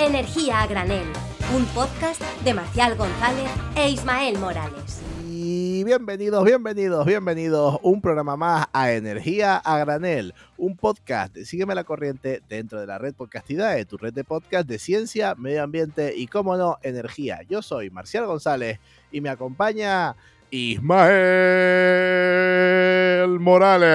Energía a granel, un podcast de Marcial González e Ismael Morales. Y bienvenidos, un programa más a Energía a Granel, un podcast de Sígueme la Corriente dentro de la red Podcastidae, tu red de podcast de ciencia, medio ambiente y, cómo no, energía. Yo soy Marcial González y me acompaña Ismael Morales.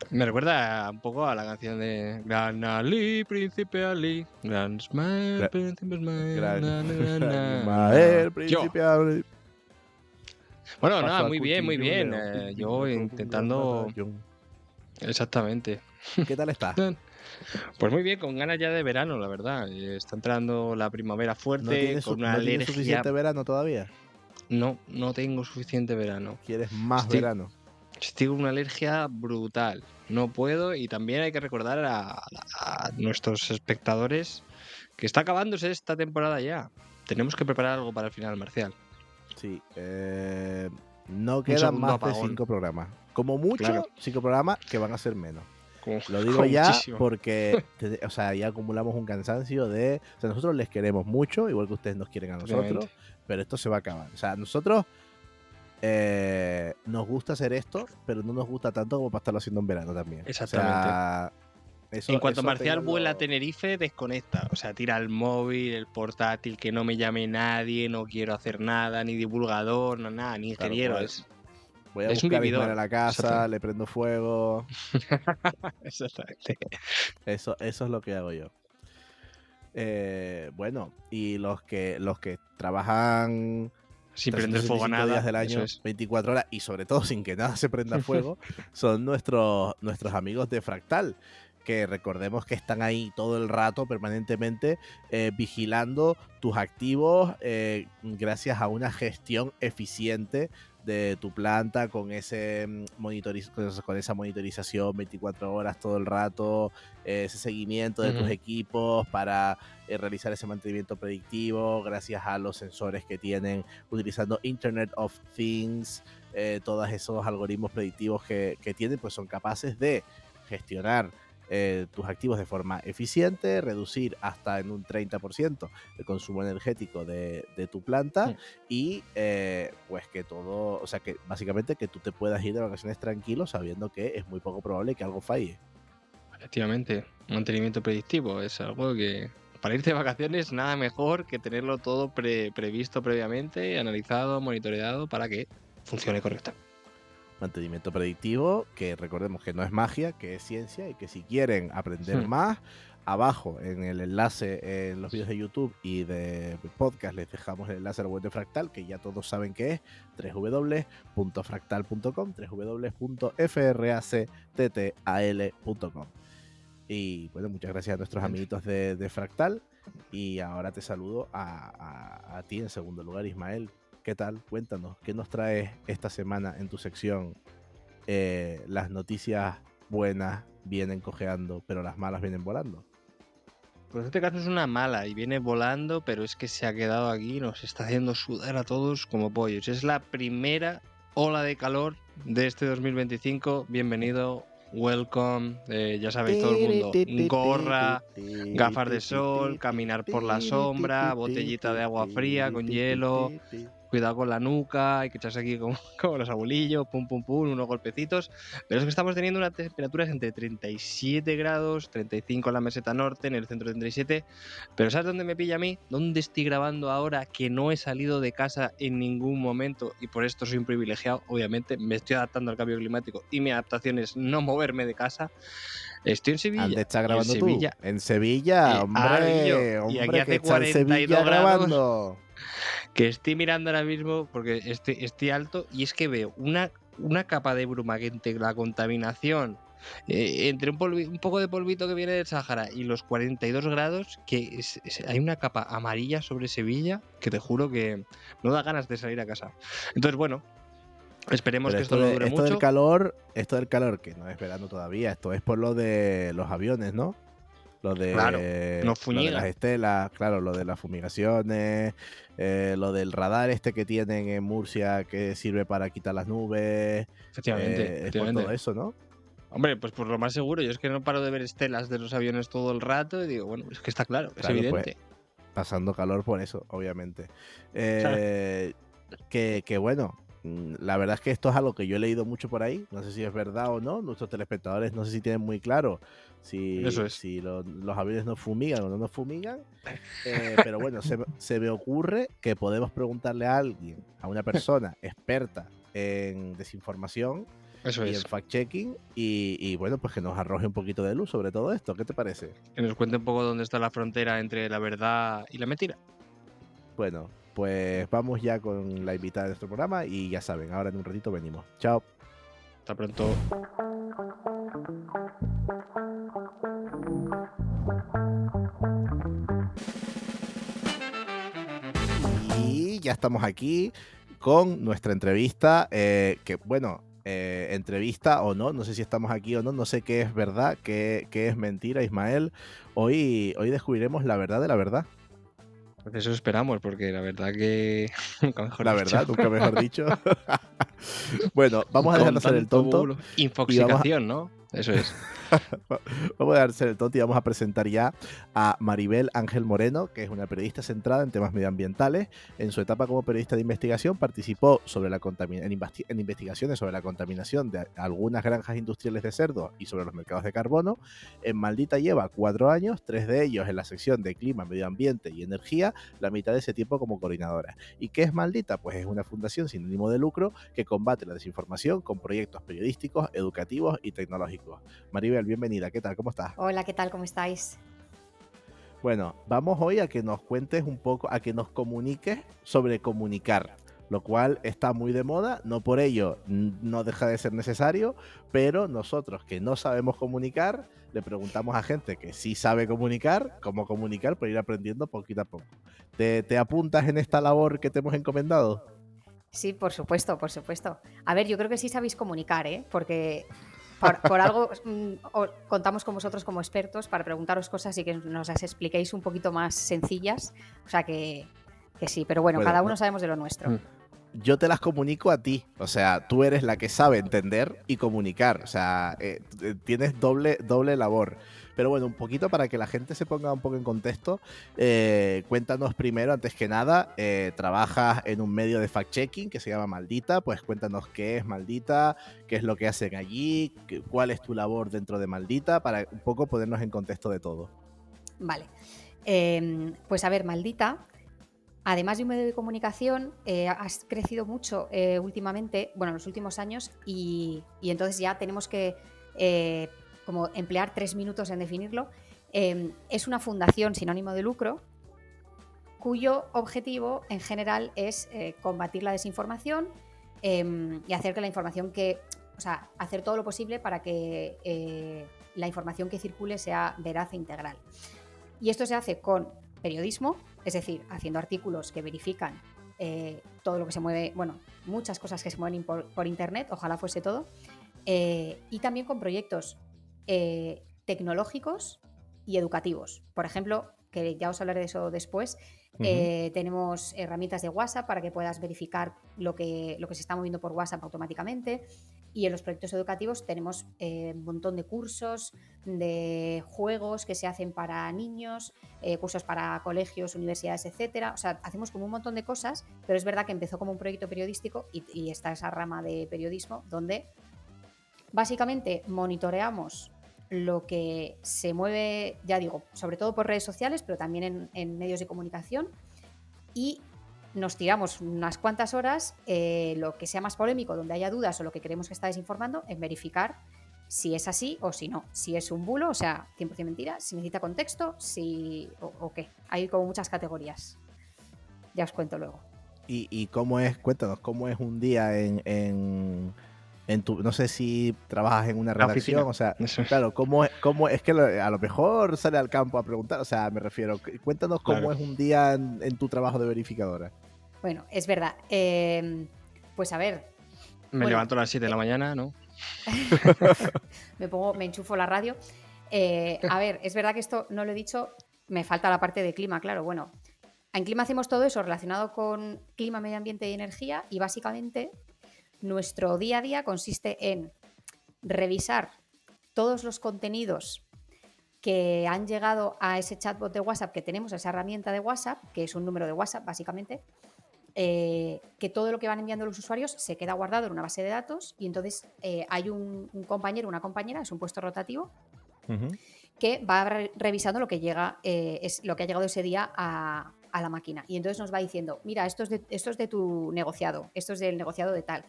Me recuerda un poco a la canción de Gran Ali, Príncipe Ali, Gran Ismael, Príncipe Ismael, Ismael, Príncipe Ali. Bueno, nada, muy bien. Yo intentando... Exactamente. ¿Qué tal estás? Pues muy bien, con ganas ya de verano, la verdad. Está entrando la primavera fuerte, con una alergia. ¿Tienes suficiente verano todavía? No tengo suficiente verano. ¿Quieres más verano? Estoy con una alergia brutal. No puedo, y también hay que recordar a nuestros espectadores que está acabándose esta temporada ya. Tenemos que preparar algo para el final, Marcial. Sí, no quedan más apagón. de 5 programas. Como mucho, Claro. 5 programas que van a ser menos. Lo digo Como ya muchísimo. porque ya acumulamos un cansancio de... O sea, nosotros les queremos mucho, igual que ustedes nos quieren a nosotros, Obviamente. pero esto se va a acabar. O sea, nosotros nos gusta hacer esto, pero no nos gusta tanto como para estarlo haciendo en verano también. Exactamente. O sea, En cuanto Marcial ténganlo- vuela a Tenerife, desconecta. O sea, tira el móvil, el portátil, que no me llame nadie, no quiero hacer nada, ni divulgador, no nada, ni Claro, ingeniero. pues, voy a es un buscar a vividor. Ismael a la casa, Exactamente. le prendo fuego. Exactamente. Eso es lo que hago yo. Bueno, y los que trabajan Sin prender fuego a 365 nada. días del Eso año, es. 24 horas, y sobre todo sin que nada se prenda fuego, son nuestros amigos de Fractal, que recordemos que están ahí todo el rato, permanentemente, vigilando tus activos, gracias a una gestión eficiente de tu planta, con esa monitorización 24 horas todo el rato, ese seguimiento de tus equipos para realizar ese mantenimiento predictivo, gracias a los sensores que tienen, utilizando Internet of Things, todos esos algoritmos predictivos que tienen, pues son capaces de gestionar tus activos de forma eficiente, reducir hasta en un 30% el consumo energético de tu planta, y pues que todo, o sea, que básicamente que tú te puedas ir de vacaciones tranquilo sabiendo que es muy poco probable que algo falle. Efectivamente, mantenimiento predictivo es algo que para irte de vacaciones nada mejor que tenerlo todo previsto previamente, analizado, monitoreado para que funcione correctamente. Mantenimiento predictivo, que recordemos que no es magia, que es ciencia, y que si quieren aprender más, abajo en el enlace en los vídeos de YouTube y de podcast les dejamos el enlace a la web de Fractal, que ya todos saben que es www.fractal.com, www.fracttal.com. Y bueno, muchas gracias a nuestros amiguitos de Fractal, y ahora te saludo a ti en segundo lugar, Ismael. ¿Qué tal? Cuéntanos, ¿qué nos traes esta semana en tu sección? Las noticias buenas vienen cojeando, pero las malas vienen volando. Pues en este caso es una mala y viene volando, pero es que se ha quedado aquí y nos está haciendo sudar a todos como pollos. Es la primera ola de calor de este 2025. Bienvenido, welcome. Ya sabéis todo el mundo. Gorra, gafas de sol, caminar por la sombra, botellita de agua fría con hielo. Cuidado con la nuca, hay que echarse aquí como los abuelillos, pum, unos golpecitos. Pero es que estamos teniendo unas temperaturas entre 37 grados, 35 en la meseta norte, en el centro 37. Pero ¿sabes dónde me pilla a mí? ¿Dónde estoy grabando ahora que no he salido de casa en ningún momento? Y por esto soy un privilegiado, obviamente. Me estoy adaptando al cambio climático y mi adaptación es no moverme de casa. Estoy en Sevilla. ¿Dónde estás grabando en tú? Sevilla, En Sevilla, hombre, y aquí que hace está en 42 Sevilla grados. grabando. Que estoy mirando ahora mismo porque estoy alto y es que veo una capa de bruma que entre la contaminación, entre un poco de polvito que viene del Sáhara y los 42 grados, que hay una capa amarilla sobre Sevilla que te juro que no da ganas de salir a casa. Entonces, bueno, esperemos Pero que esto no dure mucho. esto del calor, que no es verano todavía, esto es por lo de los aviones, ¿no? Lo de, Claro, no lo de fuñiga. las estelas, claro, lo de las fumigaciones, lo del radar este que tienen en Murcia que sirve para quitar las nubes. Efectivamente. Es por todo eso, ¿no? Hombre, pues por lo más seguro, yo es que no paro de ver estelas de los aviones todo el rato y digo, bueno, es que está claro, es Claro, pues evidente. pasando calor por eso, obviamente. Claro. Que bueno, la verdad es que esto es algo que yo he leído mucho por ahí, no sé si es verdad o no, nuestros telespectadores no sé si tienen muy claro Eso es. si los aviones nos fumigan o no nos fumigan, pero bueno, se me ocurre que podemos preguntarle a alguien, a una persona experta en desinformación Eso y en es. fact-checking y bueno, pues que nos arroje un poquito de luz sobre todo esto, ¿qué te parece? Que nos cuente un poco dónde está la frontera entre la verdad y la mentira. Bueno, pues vamos ya con la invitada de nuestro programa y ya saben, ahora en un ratito venimos. Chao. Hasta pronto. Y ya estamos aquí con nuestra entrevista, que bueno, entrevista o no, no sé si estamos aquí o no, no sé qué es verdad, qué es mentira, Ismael. Hoy descubriremos la verdad de la verdad. Pues eso esperamos, porque la verdad que, nunca mejor La dicho, verdad, nunca mejor dicho. Bueno, vamos a dejar de con hacer el tanto tonto bulo. y vamos a, Infoxicación, ¿no? Eso es. vamos a darse el tonto y vamos a presentar ya a Maribel Ángel Moreno, que es una periodista centrada en temas medioambientales. En su etapa como periodista de investigación participó sobre en investigaciones sobre la contaminación de algunas granjas industriales de cerdos y sobre los mercados de carbono. En Maldita lleva 4 años, 3 de ellos en la sección de clima, medio ambiente y energía, la mitad de ese tiempo como coordinadora. ¿Y qué es Maldita? Pues es una fundación sin ánimo de lucro que combate la desinformación con proyectos periodísticos, educativos y tecnológicos. Maribel, bienvenida, ¿qué tal? ¿Cómo estás? Hola, ¿qué tal? ¿Cómo estáis? Bueno, vamos hoy a que nos cuentes un poco, a que nos comuniques sobre comunicar, lo cual está muy de moda, no por ello no deja de ser necesario, pero nosotros que no sabemos comunicar, le preguntamos a gente que sí sabe comunicar, cómo comunicar, para ir aprendiendo poquito a poco. ¿Te apuntas en esta labor que te hemos encomendado? Sí, por supuesto, por supuesto. A ver, yo creo que sí sabéis comunicar, ¿eh? Porque por algo contamos con vosotros como expertos para preguntaros cosas y que nos las expliquéis un poquito más sencillas. O sea que sí, pero bueno, Bueno, cada no, uno sabemos de lo nuestro. yo te las comunico a ti, o sea, tú eres la que sabe entender y comunicar, o sea, tienes doble labor. Pero bueno, un poquito para que la gente se ponga un poco en contexto, cuéntanos primero, antes que nada, trabajas en un medio de fact-checking que se llama Maldita, pues cuéntanos qué es Maldita, qué es lo que hacen allí, cuál es tu labor dentro de Maldita, para un poco ponernos en contexto de todo. Vale. Pues a ver, Maldita, además de un medio de comunicación, has crecido mucho últimamente, bueno, en los últimos años, y entonces ya tenemos que como emplear 3 minutos en definirlo. Es una fundación sin ánimo de lucro cuyo objetivo en general es combatir la desinformación y hacer que la información o sea, hacer todo lo posible para que la información que circule sea veraz e integral. Y esto se hace con periodismo, es decir, haciendo artículos que verifican todo lo que se mueve, bueno, muchas cosas que se mueven por internet, ojalá fuese todo, y también con proyectos tecnológicos y educativos. Por ejemplo, que ya os hablaré de eso después, tenemos herramientas de WhatsApp para que puedas verificar lo que se está moviendo por WhatsApp automáticamente. Y en los proyectos educativos tenemos un montón de cursos, de juegos que se hacen para niños, cursos para colegios, universidades, etcétera. O sea, hacemos como un montón de cosas, pero es verdad que empezó como un proyecto periodístico y está esa rama de periodismo donde básicamente monitoreamos lo que se mueve, ya digo, sobre todo por redes sociales, pero también en medios de comunicación, y nos tiramos unas cuantas horas, lo que sea más polémico, donde haya dudas o lo que creemos que está desinformando, en verificar si es así o si no, si es un bulo, o sea, 100% mentira, si necesita contexto, si o qué. Hay como muchas categorías. Ya os cuento luego. ¿Y cómo es, cuéntanos, cómo es un día en tu, no sé si trabajas en una redacción, o sea, claro, ¿cómo es que a lo mejor sale al campo a preguntar? O sea, me refiero, cuéntanos cómo es un día en tu trabajo de verificadora. Bueno, es verdad. Pues a ver. Me levanto a las 7 de la mañana, ¿no? me enchufo la radio. A ver, es verdad que esto no lo he dicho, me falta la parte de clima, claro. Bueno, en clima hacemos todo eso relacionado con clima, medio ambiente y energía, y básicamente nuestro día a día consiste en revisar todos los contenidos que han llegado a ese chatbot de WhatsApp que tenemos, a esa herramienta de WhatsApp, que es un número de WhatsApp básicamente, que todo lo que van enviando los usuarios se queda guardado en una base de datos y entonces hay un compañero, una compañera, es un puesto rotativo, que va revisando lo que llega, es lo que ha llegado ese día a la máquina. Y entonces nos va diciendo, mira, esto es de tu negociado, esto es del negociado de tal.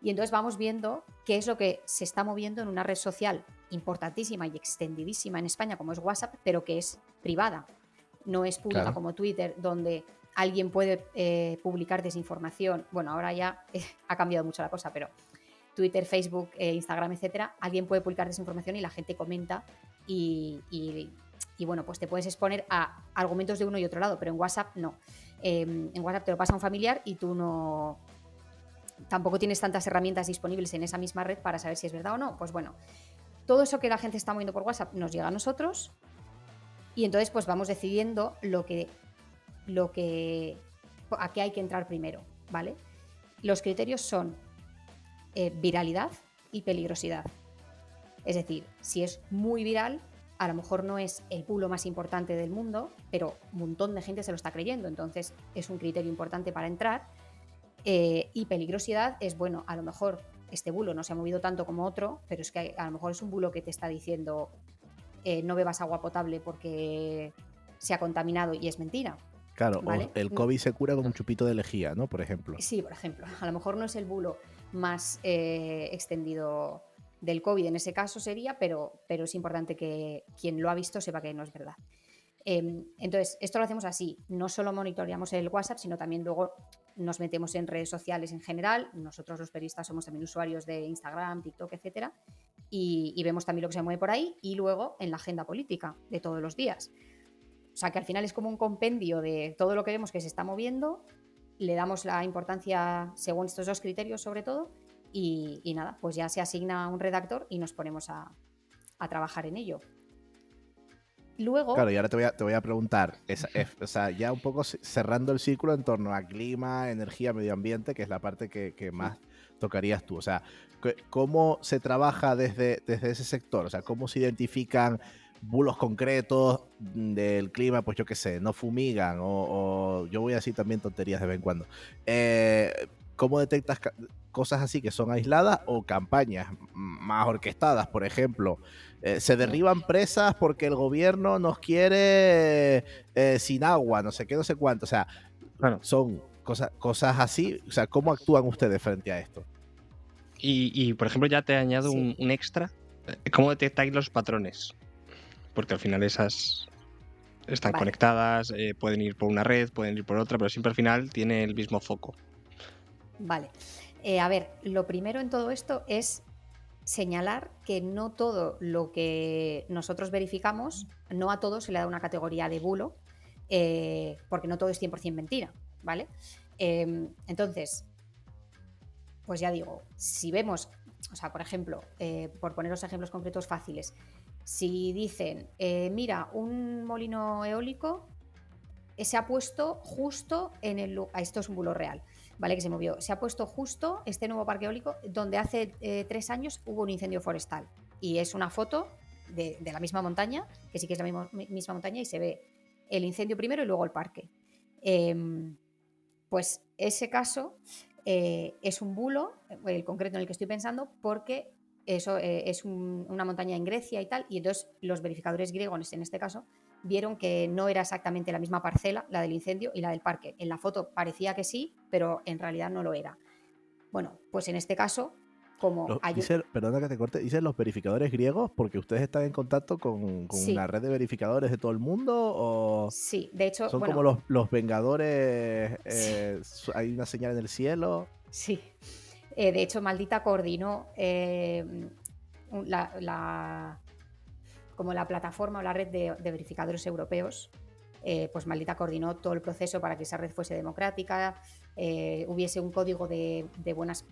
Y entonces vamos viendo qué es lo que se está moviendo en una red social importantísima y extendidísima en España, como es WhatsApp, pero que es privada. No es pública Claro. como Twitter, donde alguien puede publicar desinformación. Bueno, ahora ya ha cambiado mucho la cosa, pero Twitter, Facebook, Instagram, etcétera, alguien puede publicar desinformación y la gente comenta y bueno, pues te puedes exponer a argumentos de uno y otro lado, pero en WhatsApp no. En WhatsApp te lo pasa un familiar y tú no... Tampoco tienes tantas herramientas disponibles en esa misma red para saber si es verdad o no. Pues bueno, todo eso que la gente está moviendo por WhatsApp nos llega a nosotros y entonces pues vamos decidiendo a qué hay que entrar primero, ¿vale? Los criterios son viralidad y peligrosidad. Es decir, si es muy viral, a lo mejor no es el bulo más importante del mundo, pero un montón de gente se lo está creyendo, entonces es un criterio importante para entrar. Y peligrosidad es, bueno, a lo mejor este bulo no se ha movido tanto como otro, pero es que a lo mejor es un bulo que te está diciendo no bebas agua potable porque se ha contaminado y es mentira. Claro, ¿Vale? o el COVID se cura con un chupito de lejía, ¿no? Por ejemplo. Sí, por ejemplo. A lo mejor no es el bulo más extendido del COVID en ese caso sería, pero es importante que quien lo ha visto sepa que no es verdad. Entonces, esto lo hacemos así. No solo monitoreamos el WhatsApp, sino también luego nos metemos en redes sociales en general. Nosotros los periodistas somos también usuarios de Instagram, TikTok, etcétera, y vemos también lo que se mueve por ahí y luego en la agenda política de todos los días. O sea, que al final es como un compendio de todo lo que vemos que se está moviendo, le damos la importancia según estos dos criterios sobre todo y nada, pues ya se asigna un redactor y nos ponemos a trabajar en ello. Luego... Claro, y ahora te voy a preguntar, o sea, ya un poco cerrando el círculo en torno a clima, energía, medio ambiente, que es la parte que más tocarías tú. O sea, ¿cómo se trabaja desde ese sector? O sea, ¿cómo se identifican bulos concretos del clima? Pues yo qué sé, no fumigan o yo voy a decir también tonterías de vez en cuando. ¿Cómo detectas cosas así que son aisladas o campañas más orquestadas, por ejemplo? Se derriban presas porque el gobierno nos quiere sin agua, no sé qué, no sé cuánto. O sea, Claro. son cosas así. O sea, ¿cómo actúan ustedes frente a esto? Y por ejemplo, ya te añado Sí. un extra. ¿Cómo detectáis los patrones? Porque al final esas están Vale. conectadas, pueden ir por una red, pueden ir por otra, pero siempre al final tiene el mismo foco. Vale. A ver, lo primero en todo esto es señalar que no todo lo que nosotros verificamos, no a todo se le da una categoría de bulo, porque no todo es 100% mentira, ¿vale? Entonces, pues ya digo, si vemos, o sea, por ejemplo, por poner los ejemplos concretos fáciles, si dicen, mira, un molino eólico se ha puesto justo en el lugar, esto es un bulo real, ¿vale? Que se movió, se ha puesto justo este nuevo parque eólico donde hace 3 años hubo un incendio forestal y es una foto de la misma montaña, que sí que es la misma montaña y se ve el incendio primero y luego el parque. Pues ese caso es un bulo, el concreto en el que estoy pensando, porque eso es una montaña en Grecia y tal, y entonces los verificadores griegos en este caso vieron que no era exactamente la misma parcela, la del incendio y la del parque. En la foto parecía que sí, pero en realidad no lo era. Bueno, pues en este caso, como Perdona que te corte, ¿dicen los verificadores griegos porque ustedes están en contacto con Sí. una red de verificadores de todo el mundo o Sí, de hecho, son bueno, como los Vengadores, hay una señal en el cielo? sí. De hecho, Maldita coordinó como la plataforma o la red de verificadores europeos. Pues Maldita coordinó todo el proceso para que esa red fuese democrática, hubiese un código de buenas,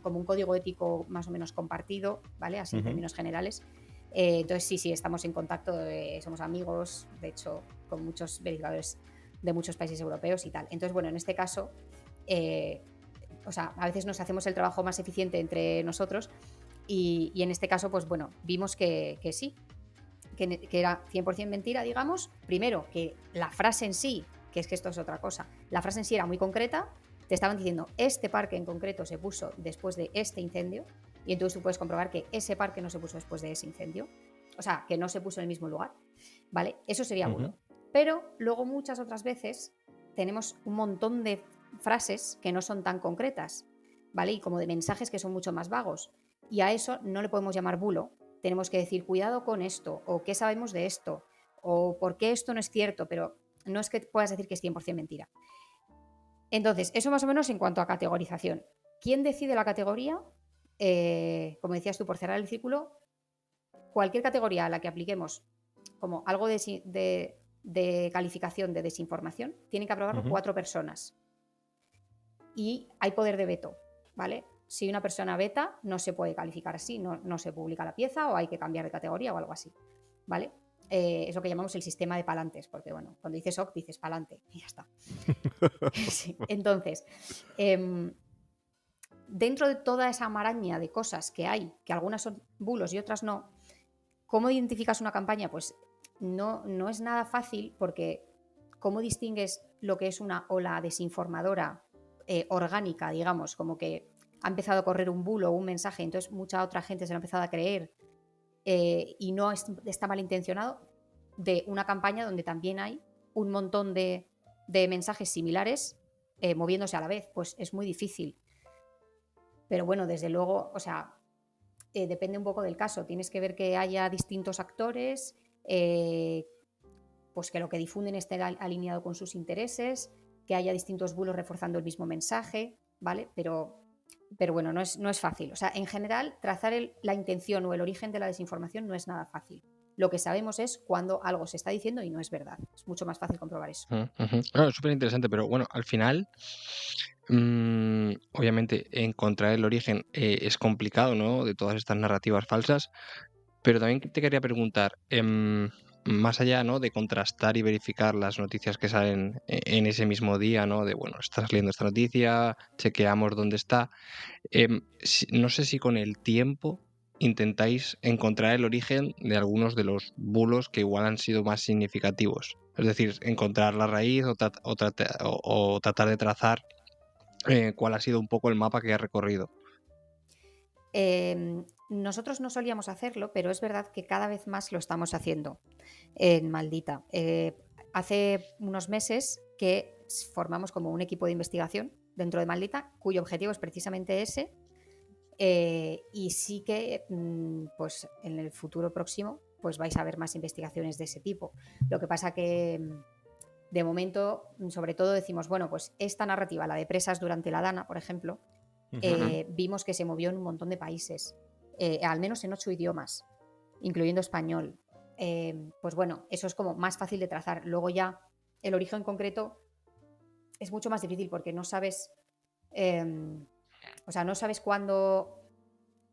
como un código ético más o menos compartido, ¿vale? Así en términos generales. Entonces sí, estamos en contacto, somos amigos, de hecho, con muchos verificadores de muchos países europeos y tal. Entonces, bueno, en este caso, o sea, a veces nos hacemos el trabajo más eficiente entre nosotros Y en este caso, pues bueno, vimos que sí, que era 100% mentira, digamos. Primero, que la frase en sí, que es que esto es otra cosa, la frase en sí era muy concreta, te estaban diciendo, este parque en concreto se puso después de este incendio, y entonces tú puedes comprobar que ese parque no se puso después de ese incendio, o sea, que no se puso en el mismo lugar, ¿vale? Eso sería bulo. Pero luego muchas otras veces tenemos un montón de frases que no son tan concretas, ¿vale? Y como de mensajes que son mucho más vagos. Y a eso no le podemos llamar bulo. Tenemos que decir, cuidado con esto, o qué sabemos de esto, o por qué esto no es cierto, pero no es que puedas decir que es 100% mentira. Entonces, eso más o menos en cuanto a categorización. ¿Quién decide la categoría? Como decías tú, por cerrar el círculo, cualquier categoría a la que apliquemos como algo de calificación de desinformación, tienen que aprobarlo 4 personas. Y hay poder de veto, ¿vale? Si una persona veta, no se puede calificar así, no se publica la pieza o hay que cambiar de categoría o algo así, ¿vale? Es lo que llamamos el sistema de palantes, porque bueno, cuando dices OC dices palante y ya está. Sí. Entonces, dentro de toda esa maraña de cosas que hay, que algunas son bulos y otras no, ¿cómo identificas una campaña? Pues no es nada fácil, porque ¿cómo distingues lo que es una ola desinformadora orgánica, digamos, como que ha empezado a correr un bulo o un mensaje, entonces mucha otra gente se lo ha empezado a creer y no está malintencionado, de una campaña donde también hay un montón de mensajes similares moviéndose a la vez? Pues es muy difícil. Pero bueno, desde luego, o sea, depende un poco del caso. Tienes que ver que haya distintos actores, pues que lo que difunden esté alineado con sus intereses, que haya distintos bulos reforzando el mismo mensaje, ¿vale? Pero bueno, no es fácil. O sea, en general, trazar la intención o el origen de la desinformación no es nada fácil. Lo que sabemos es cuando algo se está diciendo y no es verdad. Es mucho más fácil comprobar eso. Claro, es súper interesante, pero bueno, al final, obviamente, encontrar el origen es complicado, ¿no? De todas estas narrativas falsas, pero también te quería preguntar, más allá, ¿no? De contrastar y verificar las noticias que salen en ese mismo día, ¿no? De, bueno, estás leyendo esta noticia, chequeamos dónde está. No sé si con el tiempo intentáis encontrar el origen de algunos de los bulos que igual han sido más significativos. Es decir, encontrar la raíz o tratar de trazar cuál ha sido un poco el mapa que ha recorrido. Nosotros no solíamos hacerlo, pero es verdad que cada vez más lo estamos haciendo en Maldita. Hace unos meses que formamos como un equipo de investigación dentro de Maldita, cuyo objetivo es precisamente ese, y sí que pues en el futuro próximo pues vais a ver más investigaciones de ese tipo. Lo que pasa que de momento, sobre todo decimos, bueno, pues esta narrativa, la de presas durante la Dana, por ejemplo, vimos que se movió en un montón de países, al menos en 8 idiomas, incluyendo español. Pues bueno, eso es como más fácil de trazar. Luego ya el origen concreto es mucho más difícil, porque no sabes, o sea, no sabes cuándo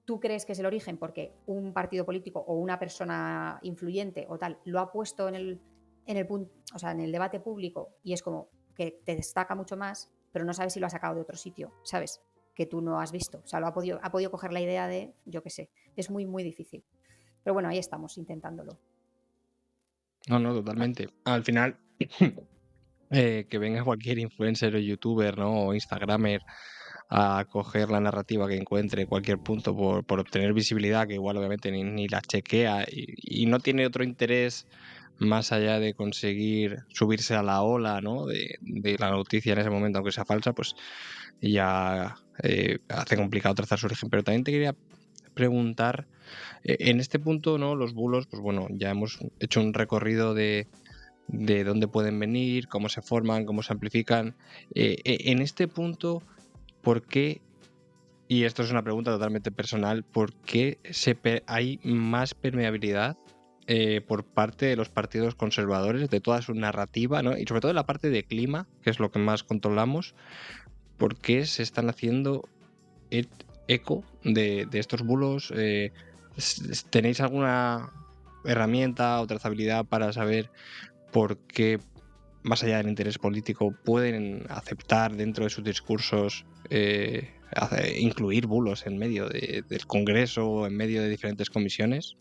tú crees que es el origen porque un partido político o una persona influyente o tal lo ha puesto en el punto, o sea, en el debate público, y es como que te destaca mucho más, pero no sabes si lo ha sacado de otro sitio, ¿sabes? Que tú no has visto. O sea, ha podido coger la idea de, yo qué sé. Es muy, muy difícil. Pero bueno, ahí estamos intentándolo. No, totalmente. Al final, que venga cualquier influencer o youtuber, ¿no? O instagramer a coger la narrativa que encuentre en cualquier punto por obtener visibilidad, que igual obviamente ni la chequea y no tiene otro interés más allá de conseguir subirse a la ola, ¿no? de la noticia en ese momento, aunque sea falsa, pues ya hace complicado trazar su origen. Pero también te quería preguntar, en este punto, ¿no? Los bulos, pues bueno, ya hemos hecho un recorrido de dónde pueden venir, cómo se forman, cómo se amplifican. En este punto, ¿por qué? Y esto es una pregunta totalmente personal, ¿por qué hay más permeabilidad por parte de los partidos conservadores, de toda su narrativa, ¿no? Y sobre todo en la parte de clima, que es lo que más controlamos? ¿Por qué se están haciendo eco de estos bulos? ¿Tenéis alguna herramienta o trazabilidad para saber por qué, más allá del interés político, pueden aceptar dentro de sus discursos incluir bulos en medio del Congreso o en medio de diferentes comisiones.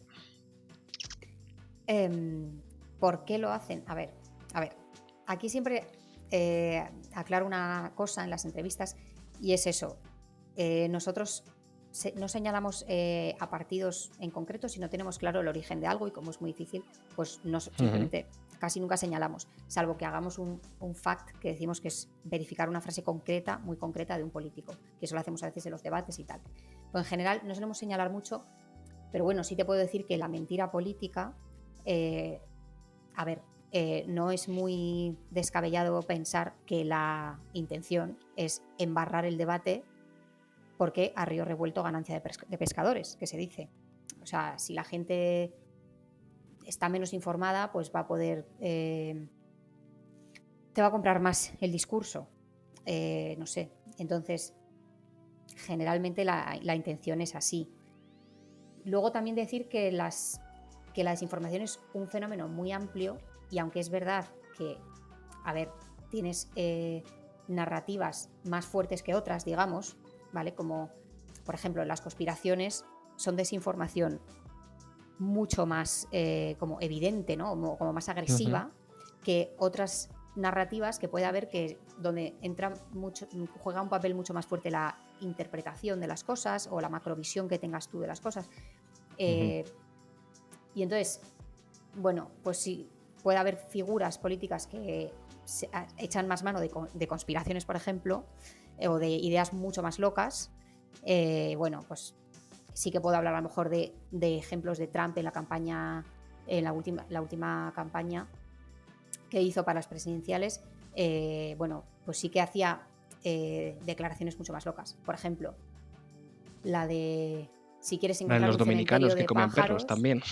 ¿Por qué lo hacen? A ver, aquí siempre aclaro una cosa en las entrevistas y es eso. Nosotros no señalamos a partidos en concreto si no tenemos claro el origen de algo, y como es muy difícil, pues simplemente casi nunca señalamos, salvo que hagamos un fact que decimos que es verificar una frase concreta, muy concreta de un político, que eso lo hacemos a veces en los debates y tal. Pero en general no solemos señalar mucho, pero bueno, sí te puedo decir que la mentira política, no es muy descabellado pensar que la intención es embarrar el debate porque a río revuelto ganancia de pescadores, que se dice. O sea, si la gente está menos informada, pues va a poder... te va a comprar más el discurso. No sé. Entonces, generalmente la intención es así. Luego también decir que la desinformación es un fenómeno muy amplio, y aunque es verdad que, tienes narrativas más fuertes que otras, digamos, ¿vale? Como, por ejemplo, las conspiraciones son desinformación mucho más como evidente, ¿no? Como más agresiva que otras narrativas que puede haber, que donde juega un papel mucho más fuerte la interpretación de las cosas o la macrovisión que tengas tú de las cosas. Y entonces, bueno, pues sí, puede haber figuras políticas que echan más mano de conspiraciones, por ejemplo, o de ideas mucho más locas. Bueno, pues sí que puedo hablar a lo mejor de ejemplos de Trump en la campaña, en la última campaña que hizo para las presidenciales. Bueno, pues sí que hacía declaraciones mucho más locas. Por ejemplo, la de si quieres encontrar Los un cementerio dominicanos que de comen pájaros, perros también.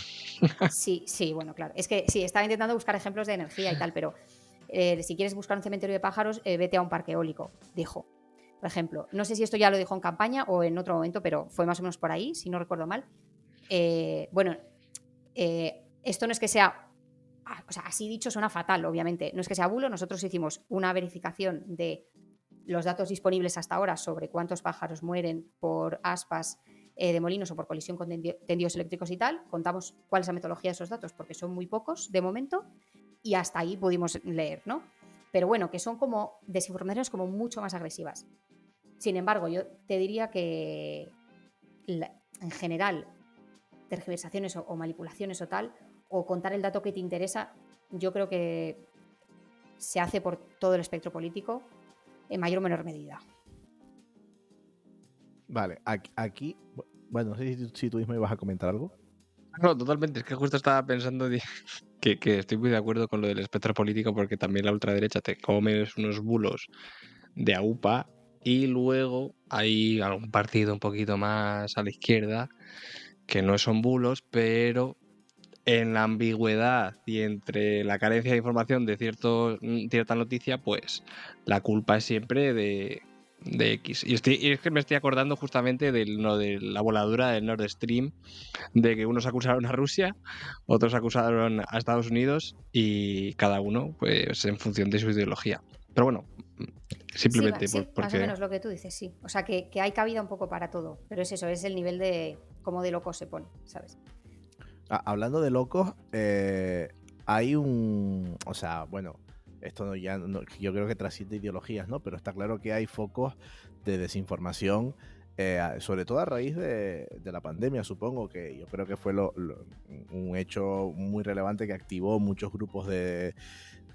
Sí, bueno, claro. Es que sí, estaba intentando buscar ejemplos de energía y tal, pero si quieres buscar un cementerio de pájaros, vete a un parque eólico, dijo. Por ejemplo, no sé si esto ya lo dijo en campaña o en otro momento, pero fue más o menos por ahí, si no recuerdo mal. Esto no es que sea... O sea, así dicho suena fatal, obviamente. No es que sea bulo, nosotros hicimos una verificación de los datos disponibles hasta ahora sobre cuántos pájaros mueren por aspas de molinos o por colisión con tendidos eléctricos y tal. Contamos cuál es la metodología de esos datos, porque son muy pocos de momento, y hasta ahí pudimos leer, ¿no? Pero bueno, que son como desinformaciones como mucho más agresivas. Sin embargo, yo te diría que en general tergiversaciones o manipulaciones o tal, o contar el dato que te interesa, yo creo que se hace por todo el espectro político en mayor o menor medida. Vale, aquí, bueno, no sé si tú mismo ibas a comentar algo. No, totalmente. Es que justo estaba pensando que estoy muy de acuerdo con lo del espectro político, porque también la ultraderecha te comes unos bulos de AUPA, y luego hay algún partido un poquito más a la izquierda que no son bulos, pero en la ambigüedad y entre la carencia de información de cierta noticia, pues la culpa es siempre de X. Y es que me estoy acordando justamente de la voladura del Nord Stream, de que unos acusaron a Rusia, otros acusaron a Estados Unidos, y cada uno pues en función de su ideología. Pero bueno, simplemente sí, porque... más o menos lo que tú dices, sí. O sea, que hay cabida un poco para todo, pero es eso, es el nivel de cómo de loco se pone, ¿sabes? Hablando de locos, hay o sea, bueno, esto yo creo que trasciende ideologías, ¿no? Pero está claro que hay focos de desinformación, sobre todo a raíz de la pandemia, supongo, que yo creo que fue un hecho muy relevante que activó muchos grupos que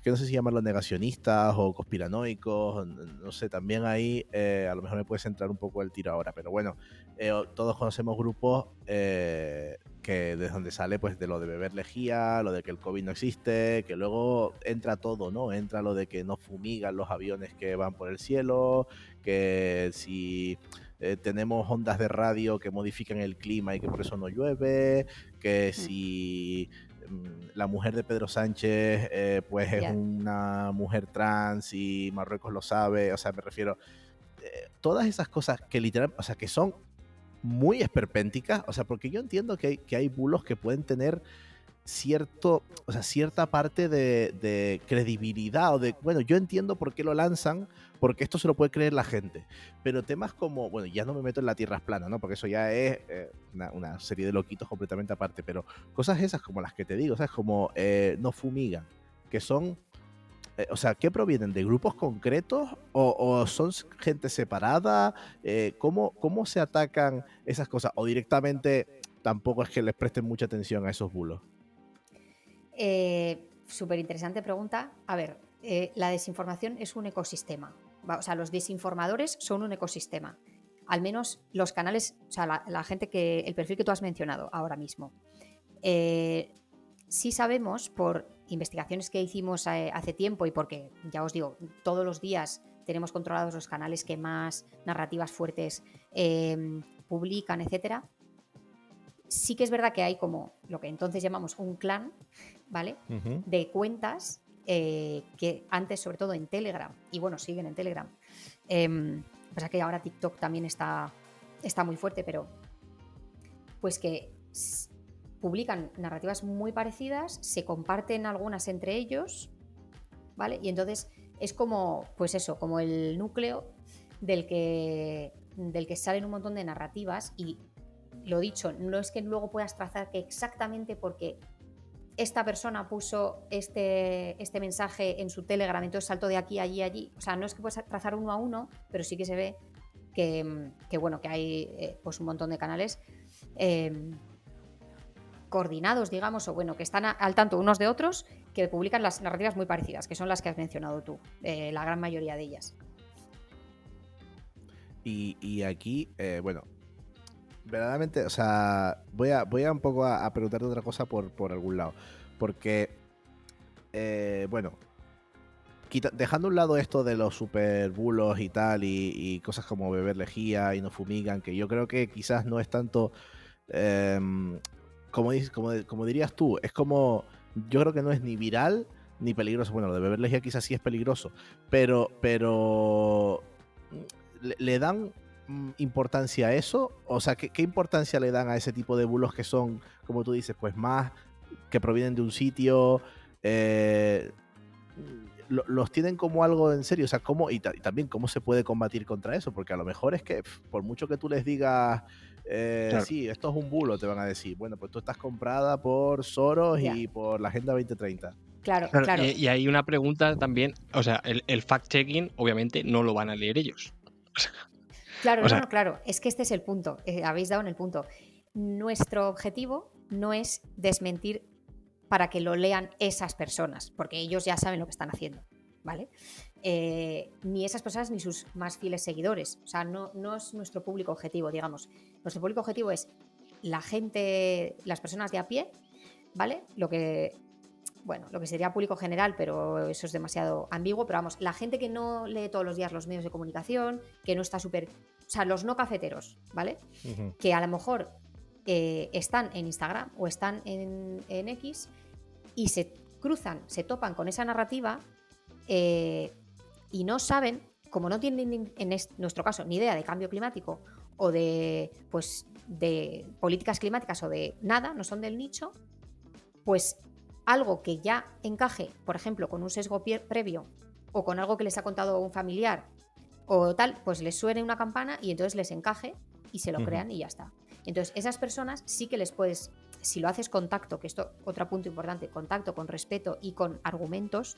no sé si llamarlos negacionistas o conspiranoicos, no sé, también ahí a lo mejor me puede centrar un poco el tiro ahora, pero bueno, todos conocemos grupos que desde donde sale pues de lo de beber lejía, lo de que el COVID no existe, que luego entra todo, ¿no? Entra lo de que no fumigan los aviones que van por el cielo, que si tenemos ondas de radio que modifican el clima y que por eso no llueve, que si la mujer de Pedro Sánchez pues es una mujer trans y Marruecos lo sabe, o sea, me refiero todas esas cosas que literalmente, o sea, que son muy esperpénticas, o sea, porque yo entiendo que hay bulos que pueden tener cierta parte de credibilidad o de, bueno, yo entiendo por qué lo lanzan, porque esto se lo puede creer la gente. Pero temas como, bueno, ya no me meto en la tierra plana, ¿no? Porque eso ya es una serie de loquitos completamente aparte, pero cosas esas como las que te digo, ¿sabes? Como no fumigan, que son, o sea, ¿qué provienen? ¿De grupos concretos o son gente separada? ¿Cómo se atacan esas cosas? ¿O directamente tampoco es que les presten mucha atención a esos bulos? Súper interesante pregunta. A ver, la desinformación es un ecosistema. O sea, los desinformadores son un ecosistema. Al menos los canales, o sea, la gente el perfil que tú has mencionado ahora mismo. Sí sabemos por investigaciones que hicimos hace tiempo y porque, ya os digo, todos los días tenemos controlados los canales que más narrativas fuertes publican, etcétera. Sí que es verdad que hay como lo que entonces llamamos un clan, ¿vale? Uh-huh. De cuentas que antes, sobre todo en Telegram, y bueno, siguen en Telegram. Pasa que ahora TikTok también está muy fuerte, pero pues que publican narrativas muy parecidas, se comparten algunas entre ellos, ¿vale? Y entonces es como, pues eso, como el núcleo del que salen un montón de narrativas y lo dicho, no es que luego puedas trazar que exactamente porque esta persona puso este mensaje en su Telegram, entonces saltó de aquí, allí. O sea, no es que puedas trazar uno a uno, pero sí que se ve que bueno, que hay pues un montón de canales coordinados, digamos, o bueno, que están al tanto unos de otros, que publican las narrativas muy parecidas, que son las que has mencionado tú, la gran mayoría de ellas. Y aquí, bueno, verdaderamente, o sea, voy a un poco a preguntarte otra cosa por algún lado. Porque, bueno, dejando a un lado esto de los super bulos y tal, y cosas como beber lejía y no fumigan, que yo creo que quizás no es tanto, como dirías tú, es como, yo creo que no es ni viral ni peligroso. Bueno, lo de beber lejía quizás sí es peligroso, pero le dan importancia a eso. O sea, ¿qué importancia le dan a ese tipo de bulos que son, como tú dices, pues más que provienen de un sitio? Los tienen como algo en serio, o sea, ¿cómo, y también cómo se puede combatir contra eso? Porque a lo mejor es que por mucho que tú les digas, Claro. sí, esto es un bulo, te van a decir, bueno, pues tú estás comprada por Soros Ya. y por la Agenda 2030. Claro. Y hay una pregunta también, o sea, el fact-checking obviamente no lo van a leer ellos. Claro, O sea, claro, es que este es el punto, habéis dado en el punto. Nuestro objetivo no es desmentir para que lo lean esas personas, porque ellos ya saben lo que están haciendo, ¿vale? Ni esas personas ni sus más fieles seguidores, o sea, no es nuestro público objetivo, digamos. Nuestro público objetivo es la gente, las personas de a pie, ¿vale? Lo que sería público general, pero eso es demasiado ambiguo, pero vamos, la gente que no lee todos los días los medios de comunicación, que no está súper... O sea, los no cafeteros, ¿vale? Uh-huh. Que a lo mejor están en Instagram o están en X y se cruzan, se topan con esa narrativa y no saben, como no tienen en nuestro caso ni idea de cambio climático o de políticas climáticas o de nada, no son del nicho, pues algo que ya encaje, por ejemplo, con un sesgo previo o con algo que les ha contado un familiar o tal, pues les suene una campana y entonces les encaje y se lo crean y ya está. Entonces, esas personas sí que les puedes, si lo haces con tacto, que esto, otro punto importante, con tacto, con respeto y con argumentos,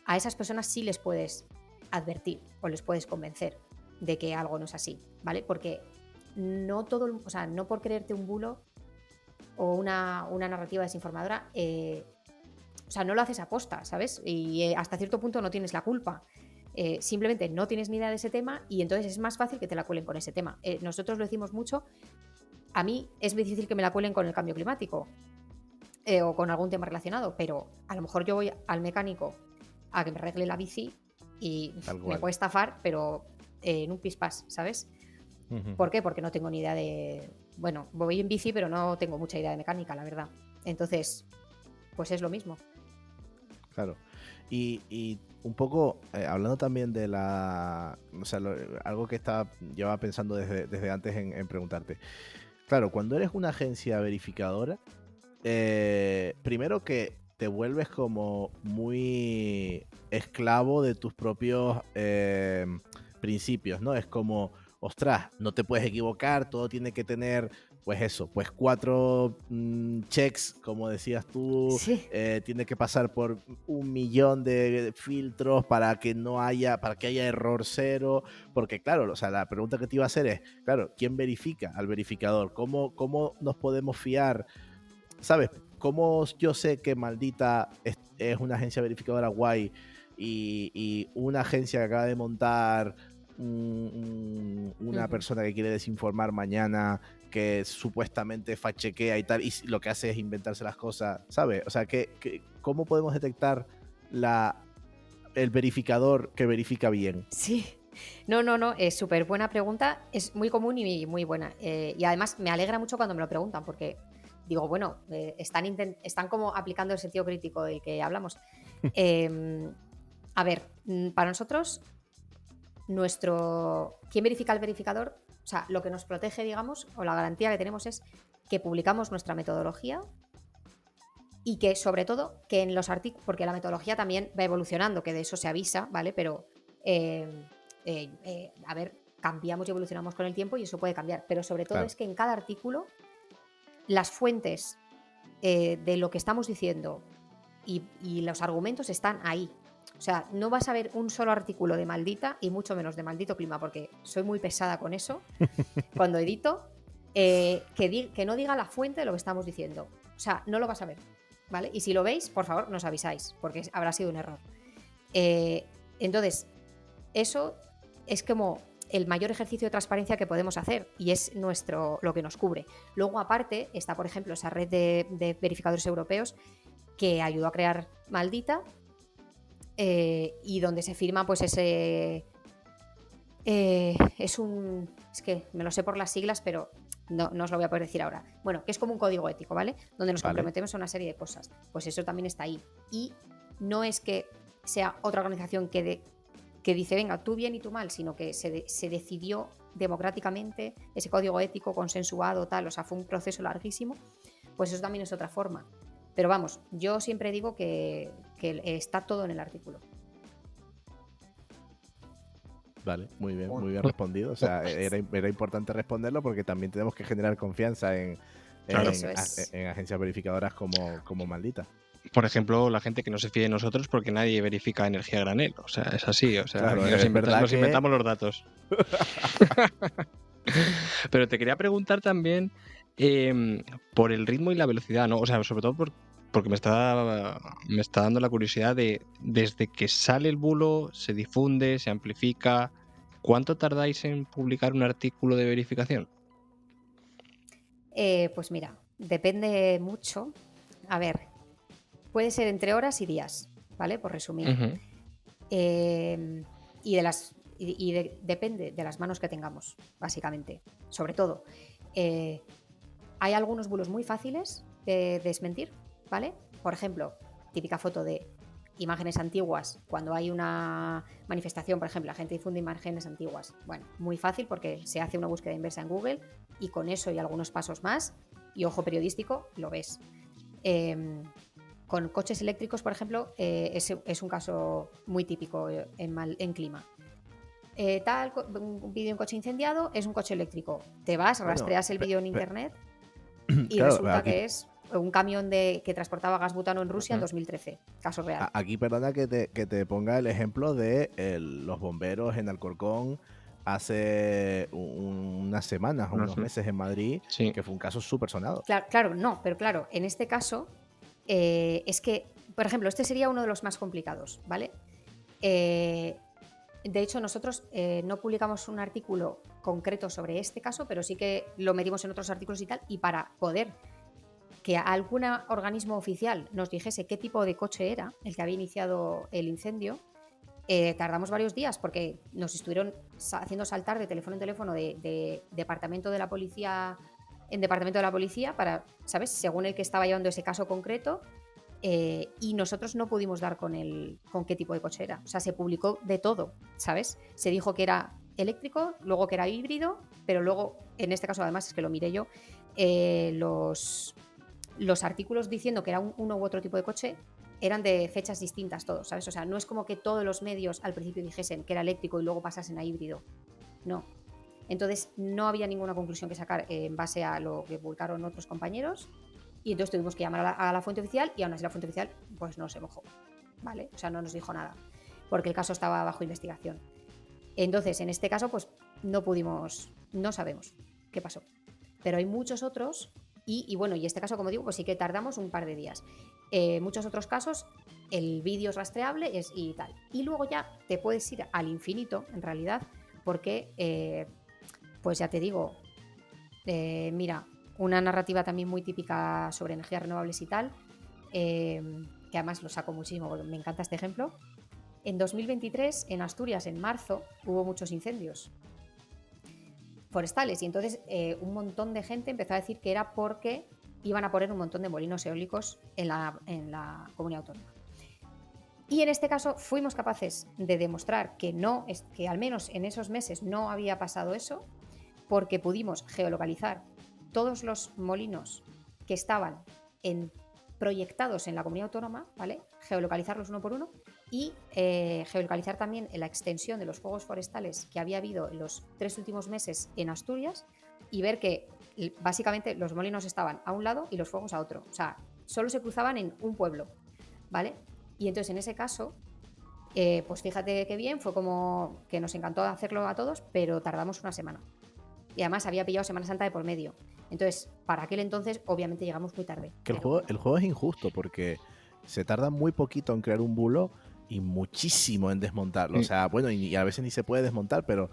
a esas personas sí les puedes advertir o les puedes convencer de que algo no es así, ¿vale? Porque no todo, o sea, no por creerte un bulo o una narrativa desinformadora, o sea, no lo haces aposta, ¿sabes? Y hasta cierto punto no tienes la culpa. Simplemente no tienes ni idea de ese tema y entonces es más fácil que te la cuelen con ese tema. Nosotros lo decimos mucho. A mí es muy difícil que me la cuelen con el cambio climático o con algún tema relacionado, pero a lo mejor yo voy al mecánico a que me arregle la bici y me puede estafar, pero en un pispás, ¿sabes? Uh-huh. ¿Por qué? Porque no tengo ni idea de... Bueno, voy en bici, pero no tengo mucha idea de mecánica, la verdad. Entonces, pues es lo mismo. Claro. Y un poco, hablando también de la... O sea, algo que llevaba pensando desde antes en preguntarte. Claro, cuando eres una agencia verificadora, primero que te vuelves como muy esclavo de tus propios principios, ¿no? Es como, ostras, no te puedes equivocar, todo tiene que tener, pues eso, pues 4 checks, como decías tú, Sí. tiene que pasar por 1.000.000 de filtros para que haya error cero, porque claro, o sea, la pregunta que te iba a hacer es, claro, ¿quién verifica al verificador? ¿Cómo nos podemos fiar? ¿Sabes? ¿Cómo yo sé que Maldita es una agencia verificadora guay y una agencia que acaba de montar una persona que quiere desinformar mañana, que supuestamente fact-chequea y tal, y lo que hace es inventarse las cosas, ¿sabes? O sea, ¿cómo podemos detectar el verificador que verifica bien? Sí. No, es súper buena pregunta, es muy común y muy buena. Y además me alegra mucho cuando me lo preguntan, porque digo, bueno, están como aplicando el sentido crítico del que hablamos. A ver, para nosotros, ¿quién verifica el verificador? O sea, lo que nos protege, digamos, o la garantía que tenemos es que publicamos nuestra metodología y que, sobre todo, que en los artículos, porque la metodología también va evolucionando, que de eso se avisa, ¿vale? Pero, a ver, cambiamos y evolucionamos con el tiempo y eso puede cambiar. Pero sobre todo es que en cada artículo las fuentes de lo que estamos diciendo y los argumentos están ahí. O sea, no vas a ver un solo artículo de Maldita y mucho menos de Maldito Clima, porque soy muy pesada con eso cuando edito, que no diga la fuente de lo que estamos diciendo. O sea, no lo vas a ver, ¿vale? Y si lo veis, por favor, nos avisáis, porque habrá sido un error. Entonces, eso es como el mayor ejercicio de transparencia que podemos hacer y es lo que nos cubre. Luego, aparte, está, por ejemplo, esa red de verificadores europeos que ayudó a crear Maldita, y donde se firma pues ese... es que me lo sé por las siglas, pero no os lo voy a poder decir ahora. Bueno, que es como un código ético, ¿vale? Donde nos comprometemos a una serie de cosas. Pues eso también está ahí. Y no es que sea otra organización que dice, venga, tú bien y tú mal, sino que se decidió democráticamente ese código ético consensuado, tal, o sea, fue un proceso larguísimo. Pues eso también es otra forma. Pero vamos, yo siempre digo que está todo en el artículo. Vale, muy bien respondido. O sea, era importante responderlo porque también tenemos que generar confianza en agencias verificadoras como Maldita. Por ejemplo, la gente que no se fíe de nosotros porque nadie verifica energía a granel. O sea, es así. O sea, claro, nos inventamos los datos. Pero te quería preguntar también por el ritmo y la velocidad, ¿no? O sea, sobre todo porque me está dando la curiosidad de desde que sale el bulo, se difunde, se amplifica. ¿Cuánto tardáis en publicar un artículo de verificación? Pues mira, depende mucho. A ver, puede ser entre horas y días, ¿vale? Por resumir. Uh-huh. Depende de las manos que tengamos, básicamente. Sobre todo, hay algunos bulos muy fáciles de desmentir, ¿vale? Por ejemplo, típica foto de imágenes antiguas. Cuando hay una manifestación, por ejemplo, la gente difunde imágenes antiguas. Bueno, muy fácil porque se hace una búsqueda inversa en Google y con eso y algunos pasos más, y ojo periodístico, lo ves. Con coches eléctricos, por ejemplo, es un caso muy típico en clima. Un vídeo de un coche incendiado es un coche eléctrico. Te vas, rastreas el vídeo en internet y claro, resulta que es un camión que transportaba gas butano en Rusia en 2013. Caso real. Aquí, perdona que te ponga el ejemplo de los bomberos en Alcorcón hace unas semanas o unos meses en Madrid, sí, que fue un caso súper sonado. Claro, pero claro, en este caso es que, por ejemplo, este sería uno de los más complicados, ¿vale? De hecho, nosotros no publicamos un artículo concreto sobre este caso, pero sí que lo metimos en otros artículos y tal, y para poder que algún organismo oficial nos dijese qué tipo de coche era el que había iniciado el incendio, tardamos varios días porque nos estuvieron haciendo saltar de teléfono en teléfono de departamento de la policía en departamento de la policía para, ¿sabes?, según el que estaba llevando ese caso concreto, y nosotros no pudimos dar con qué tipo de coche era. O sea, se publicó de todo, ¿sabes? Se dijo que era eléctrico, luego que era híbrido, pero luego, en este caso además es que lo miré yo, los artículos diciendo que era uno u otro tipo de coche eran de fechas distintas todos, ¿sabes? O sea, no es como que todos los medios al principio dijesen que era eléctrico y luego pasasen a híbrido. No. Entonces no había ninguna conclusión que sacar en base a lo que publicaron otros compañeros, y entonces tuvimos que llamar a la fuente oficial, y aún así la fuente oficial pues no se mojó, ¿vale? O sea, no nos dijo nada, porque el caso estaba bajo investigación. Entonces, en este caso, pues no sabemos qué pasó. Pero hay muchos otros, y bueno, y este caso, como digo, pues sí que tardamos un par de días. Muchos otros casos, el vídeo es rastreable y tal. Y luego ya te puedes ir al infinito, en realidad, porque, pues ya te digo, mira, una narrativa también muy típica sobre energías renovables y tal, que además lo saco muchísimo porque me encanta este ejemplo. En 2023, en Asturias, en marzo, hubo muchos incendios forestales, y entonces un montón de gente empezó a decir que era porque iban a poner un montón de molinos eólicos en la comunidad autónoma. Y en este caso fuimos capaces de demostrar que no, que al menos en esos meses no había pasado eso, porque pudimos geolocalizar todos los molinos que estaban proyectados en la comunidad autónoma, ¿vale? Geolocalizarlos uno por uno, y geolocalizar también la extensión de los fuegos forestales que había habido en los 3 últimos meses en Asturias, y ver que básicamente los molinos estaban a un lado y los fuegos a otro. O sea, solo se cruzaban en un pueblo, ¿vale? Y entonces en ese caso, pues fíjate qué bien, fue como que nos encantó hacerlo a todos, pero tardamos una semana. Y además había pillado Semana Santa de por medio. Entonces, para aquel entonces, obviamente llegamos muy tarde. Que el juego es injusto porque se tarda muy poquito en crear un bulo y muchísimo en desmontarlo. O sea, bueno, y a veces ni se puede desmontar, pero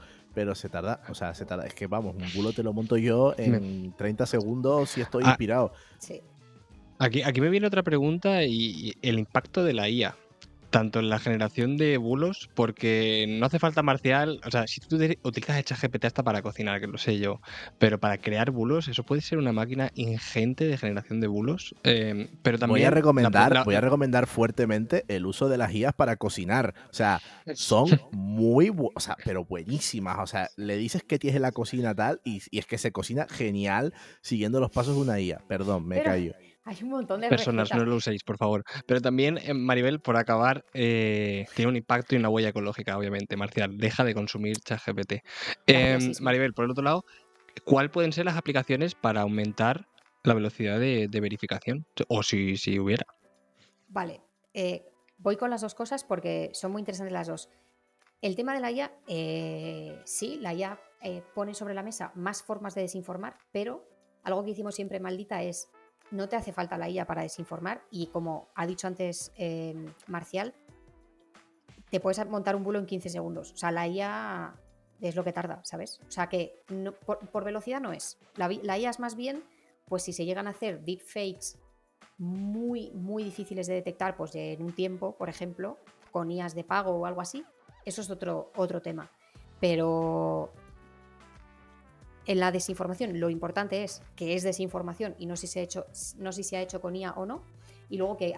se tarda. O sea, es que vamos, un bulo te lo monto yo en 30 segundos si estoy inspirado. Sí. Aquí me viene otra pregunta, y el impacto de la IA, tanto en la generación de bulos, porque no hace falta, Marcial, o sea, si tú utilizas el ChatGPT hasta para cocinar, que lo sé yo, pero para crear bulos, eso puede ser una máquina ingente de generación de bulos, pero también... Voy a recomendar fuertemente el uso de las IAs para cocinar. O sea, son o sea, pero buenísimas. O sea, le dices que tienes en la cocina tal y es que se cocina genial siguiendo los pasos de una IA. Perdón, me callo. Hay un montón de personas, no lo uséis, por favor. Pero también, Maribel, por acabar, tiene un impacto y una huella ecológica, obviamente. Marcial, deja de consumir ChatGPT. Maribel, por el otro lado, ¿cuáles pueden ser las aplicaciones para aumentar la velocidad de verificación? O si hubiera. Vale, voy con las dos cosas porque son muy interesantes las dos. El tema de la IA, sí, la IA pone sobre la mesa más formas de desinformar, pero algo que hicimos siempre en Maldita es: no te hace falta la IA para desinformar, y como ha dicho antes Marcial, te puedes montar un bulo en 15 segundos. O sea, la IA es lo que tarda, ¿sabes? O sea, que no, por velocidad no es. La IA es más bien, pues si se llegan a hacer deepfakes muy, muy difíciles de detectar, pues en un tiempo, por ejemplo, con IAs de pago o algo así, eso es otro tema. Pero en la desinformación lo importante es que es desinformación y no si se ha hecho con IA o no. Y luego que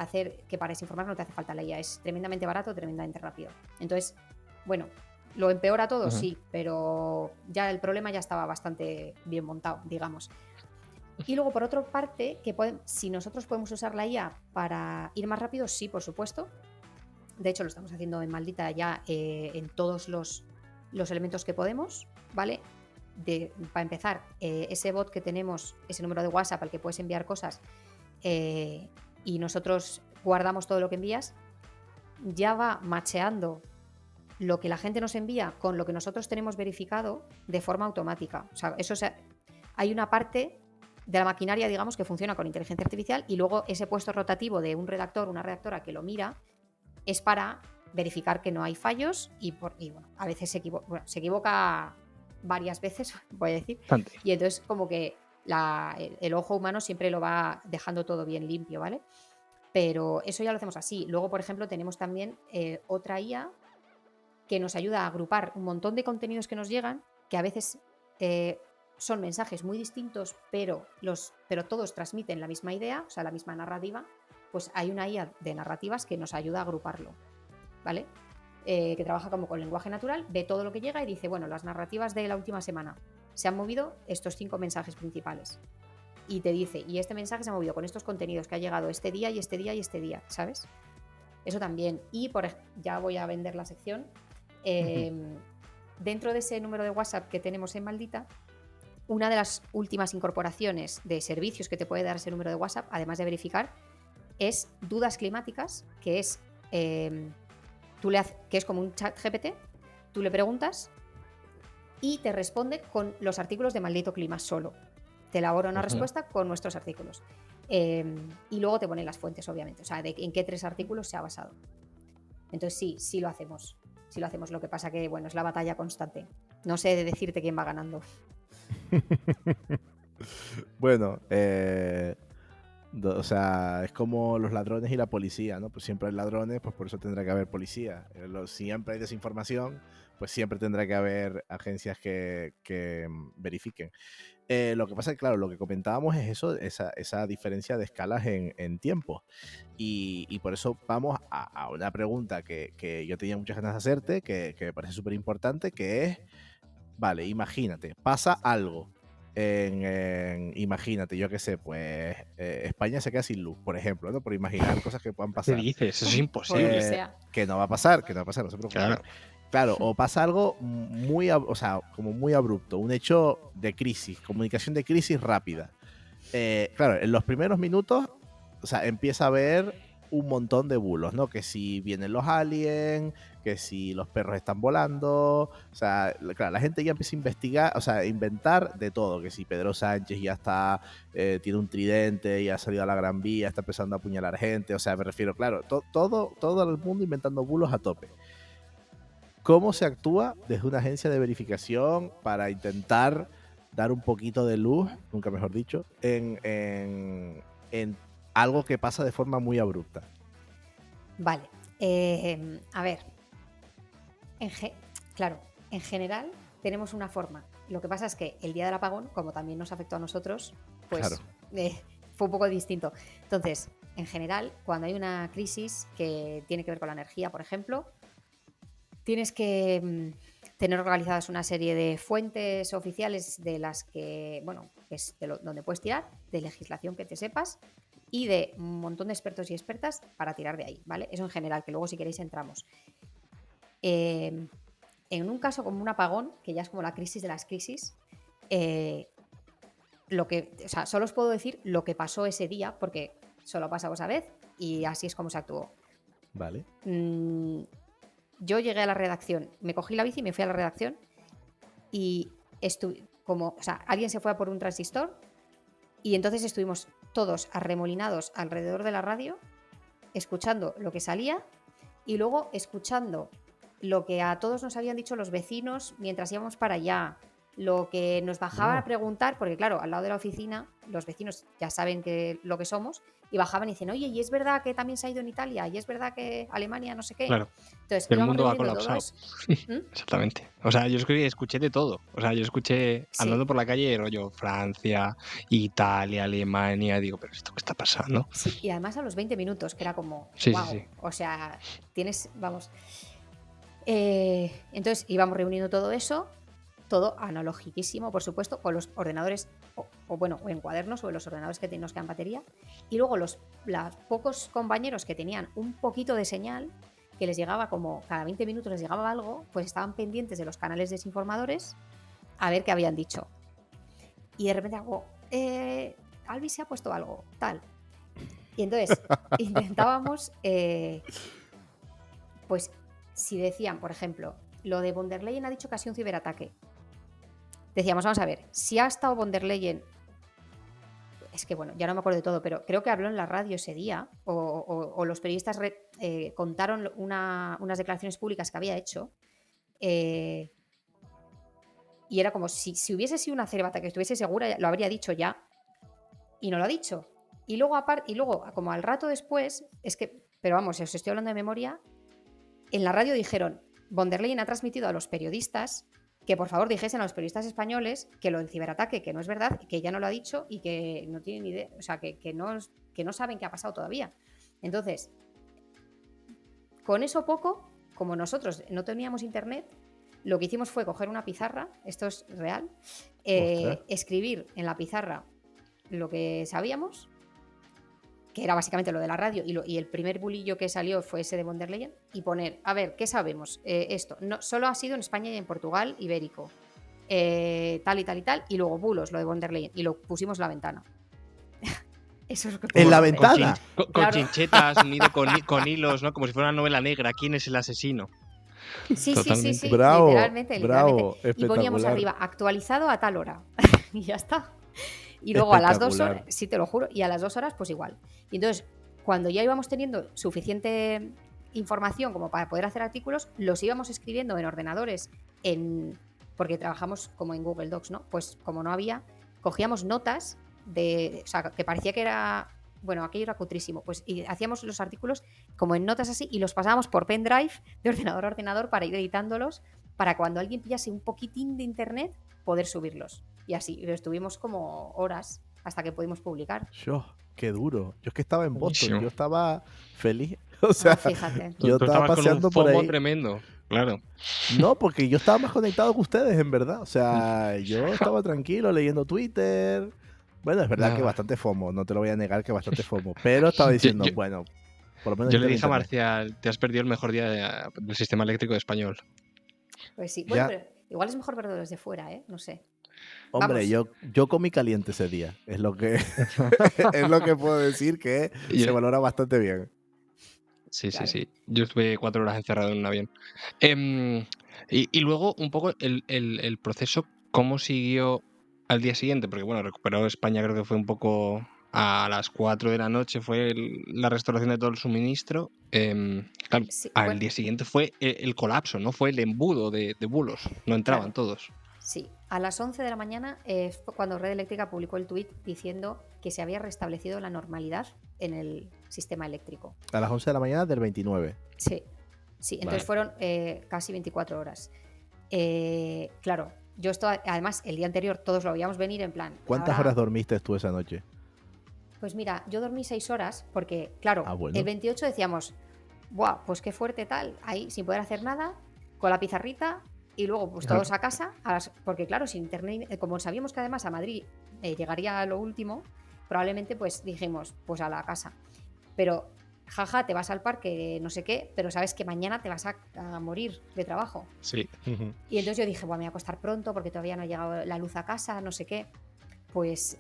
para desinformar no te hace falta la IA, es tremendamente barato, tremendamente rápido. Entonces, bueno, ¿lo empeora todo? Sí, pero ya el problema ya estaba bastante bien montado, digamos. Y luego, por otra parte, si nosotros podemos usar la IA para ir más rápido, sí, por supuesto. De hecho, lo estamos haciendo en Maldita ya en todos los elementos que podemos, ¿vale? Para empezar, ese bot que tenemos, ese número de WhatsApp al que puedes enviar cosas, y nosotros guardamos todo lo que envías, ya va macheando lo que la gente nos envía con lo que nosotros tenemos verificado de forma automática. O sea, hay una parte de la maquinaria, digamos, que funciona con inteligencia artificial, y luego ese puesto rotativo de un redactor, una redactora que lo mira, es para verificar que no hay fallos, y bueno, a veces se equivoca varias veces, voy a decir. Y entonces como que el ojo humano siempre lo va dejando todo bien limpio, ¿vale? Pero eso ya lo hacemos así. Luego, por ejemplo, tenemos también otra IA que nos ayuda a agrupar un montón de contenidos que nos llegan, que a veces son mensajes muy distintos, pero todos transmiten la misma idea, o sea, la misma narrativa. Pues hay una IA de narrativas que nos ayuda a agruparlo, ¿vale? Que trabaja como con lenguaje natural, ve todo lo que llega y dice, bueno, las narrativas de la última semana se han movido estos 5 mensajes principales. y te dice, y este mensaje se ha movido con estos contenidos que ha llegado este día y este día y este día, ¿sabes? Eso también. Y ya voy a vender la sección. Dentro de ese número de WhatsApp que tenemos en Maldita, una de las últimas incorporaciones de servicios que te puede dar ese número de WhatsApp, además de verificar, es dudas climáticas, que es, que es como un chat GPT. Tú le preguntas y te responde con los artículos de Maldito Clima solo. Te elabora una respuesta con nuestros artículos. Y luego te pone las fuentes, obviamente. O sea, en qué 3 artículos se ha basado. Entonces sí lo hacemos. Sí lo hacemos. Lo que pasa que, bueno, es la batalla constante. No sé de decirte quién va ganando. Bueno, o sea, es como los ladrones y la policía, ¿no? Pues siempre hay ladrones, pues por eso tendrá que haber policía. Siempre hay desinformación, pues siempre tendrá que haber agencias que verifiquen. Lo que pasa es que, claro, lo que comentábamos es eso, esa diferencia de escalas en tiempo. Y por eso vamos a una pregunta que yo tenía muchas ganas de hacerte, que me parece súper importante, que es, vale, imagínate, pasa algo. Imagínate, yo qué sé, pues España se queda sin luz, por ejemplo, ¿no? Por imaginar cosas que puedan pasar. ¿Qué dices? Eso es imposible. Que no va a pasar, no se preocupen. Claro, o pasa algo como muy abrupto, un hecho de crisis, comunicación de crisis rápida. Claro, en los primeros minutos, o sea, empieza a haber un montón de bulos, ¿no? Que si vienen los aliens, que si los perros están volando, o sea, claro, la gente ya empieza a investigar, o sea, a inventar de todo, que si Pedro Sánchez ya está, tiene un tridente y ha salido a la Gran Vía, está empezando a apuñalar gente, o sea, me refiero, claro, todo el mundo inventando bulos a tope. ¿Cómo se actúa desde una agencia de verificación para intentar dar un poquito de luz, nunca mejor dicho, en algo que pasa de forma muy abrupta? Vale. A ver. Claro, en general tenemos una forma. Lo que pasa es que el día del apagón, como también nos afectó a nosotros, pues claro, fue un poco distinto. Entonces, en general, cuando hay una crisis que tiene que ver con la energía, por ejemplo, tienes que tener organizadas una serie de fuentes oficiales de las que, bueno, es donde puedes tirar, de legislación que te sepas y de un montón de expertos y expertas para tirar de ahí, ¿vale? Eso en general, que luego si queréis entramos. En un caso como un apagón, que ya es como la crisis de las crisis, solo os puedo decir lo que pasó ese día, porque solo pasamos a vez y así es como se actuó. Vale. Yo llegué a la redacción, me cogí la bici y me fui a la redacción y alguien se fue a por un transistor y entonces estuvimos todos arremolinados alrededor de la radio, escuchando lo que salía y luego escuchando lo que a todos nos habían dicho los vecinos mientras íbamos para allá, lo que nos bajaban a preguntar, porque claro, al lado de la oficina los vecinos ya saben lo que somos y bajaban y dicen, oye, ¿y es verdad que también se ha ido en Italia? ¿Y es verdad que Alemania no sé qué? Claro. Entonces, el mundo ha colapsado. ¿Mm? Exactamente. O sea, yo escuché de todo. O sea, yo escuché andando por la calle rollo Francia, Italia, Alemania. Digo, ¿pero esto qué está pasando? Sí, y además a los 20 minutos, que era como, sí, wow. Sí. O sea, vamos. Entonces íbamos reuniendo todo eso, todo analogiquísimo, por supuesto, con los ordenadores, o en cuadernos o en los ordenadores que nos quedan batería. Y luego los pocos compañeros que tenían un poquito de señal, que les llegaba como cada 20 minutos les llegaba algo, pues estaban pendientes de los canales desinformadores a ver qué habían dicho. Y de repente hago, Albi se ha puesto algo, tal. Y entonces intentábamos, pues si decían, por ejemplo, lo de von der Leyen ha dicho que ha sido un ciberataque. Decíamos, vamos a ver, si ha estado von der Leyen, es que bueno, ya no me acuerdo de todo, pero creo que habló en la radio ese día, o los periodistas contaron unas declaraciones públicas que había hecho, y era como si hubiese sido una ciberataque, que estuviese segura, lo habría dicho ya, y no lo ha dicho. Y luego, como al rato después, pero vamos, os estoy hablando de memoria, en la radio dijeron, von der Leyen ha transmitido a los periodistas que por favor dijesen a los periodistas españoles que lo del ciberataque, que no es verdad, que ella no lo ha dicho y que no tienen idea, o sea, que no saben qué ha pasado todavía. Entonces, con eso poco, como nosotros no teníamos internet, lo que hicimos fue coger una pizarra, esto es real, escribir en la pizarra lo que sabíamos, que era básicamente lo de la radio, y el primer bulillo que salió fue ese de von der Leyen, y poner, a ver, ¿qué sabemos? Esto, no, solo ha sido en España y en Portugal, ibérico, tal y tal y tal, y luego bulos, lo de von der Leyen, y lo pusimos en la ventana. Eso es lo que ¿En la podemos hacer. ventana? Con Claro. chinchetas unido con hilos, ¿no? Como si fuera una novela negra. ¿Quién es el asesino? Sí, Totalmente. Bravo, literalmente. bravo, Y poníamos espectacular. arriba, actualizado a tal hora. Y ya está. Y luego a las 2 horas, Espectacular. sí te lo juro, y a las 2 horas pues igual. Y entonces, cuando ya íbamos teniendo suficiente información como para poder hacer artículos, los íbamos escribiendo en ordenadores, porque trabajamos como en Google Docs, ¿no? Pues como no había, cogíamos notas o sea, que parecía que era, bueno, aquello era cutrísimo, pues y hacíamos los artículos como en notas así y los pasábamos por pendrive de ordenador a ordenador para ir editándolos, para cuando alguien pillase un poquitín de internet poder subirlos. Y así, y lo estuvimos como horas hasta que pudimos publicar. Qué duro. Yo es que estaba en Boston, Buenísimo. yo estaba feliz. O sea, Fíjate. yo Tú estaba estabas con un paseando por FOMO ahí. tremendo. Claro. No, porque yo estaba más conectado que ustedes, en verdad. O sea, yo estaba tranquilo leyendo Twitter. Bueno, es verdad que Nada. bastante FOMO, no te lo voy a negar que bastante FOMO. Pero estaba diciendo, Yo- bueno, por lo menos Yo le tengo dije a internet. Marcial, te has perdido el mejor día del sistema eléctrico español. Pues sí, bueno, Ya. pero igual es mejor verlo desde fuera, ¿eh? No sé. Hombre, Vamos. yo comí caliente ese día. Es lo que, es lo que puedo decir que Y se yo- valora bastante bien. Sí, Claro. sí, sí. Yo estuve 4 horas encerrado en un avión. Y luego, un poco el proceso, ¿cómo siguió al día siguiente? Porque, bueno, recuperó España, creo que fue un poco a las 4 de la noche, fue la restauración de todo el suministro. Claro, Sí, al bueno, día siguiente fue el colapso, ¿no? Fue el embudo de bulos. No entraban claro. todos. Sí, a las 11 de la mañana fue cuando Red Eléctrica publicó el tuit diciendo que se había restablecido la normalidad en el sistema eléctrico. A las 11 de la mañana del 29. Sí, sí, entonces fueron casi 24 horas. Claro, yo esto, además, el día anterior todos lo veíamos venir en plan. ¿Cuántas ahora- horas dormiste tú esa noche? Pues mira, yo dormí 6 horas porque, claro, Bueno. el 28 decíamos, ¡buah! Pues qué fuerte tal, ahí sin poder hacer nada, con la pizarrita. Y luego, pues todos a casa, porque claro, sin internet, como sabíamos que además a Madrid llegaría lo último, probablemente pues dijimos, pues a la casa. Pero, jaja, te vas al parque, no sé qué, pero sabes que mañana te vas a morir de trabajo. Sí. Y entonces yo dije, bueno, me voy a acostar pronto porque todavía no ha llegado la luz a casa, no sé qué. Pues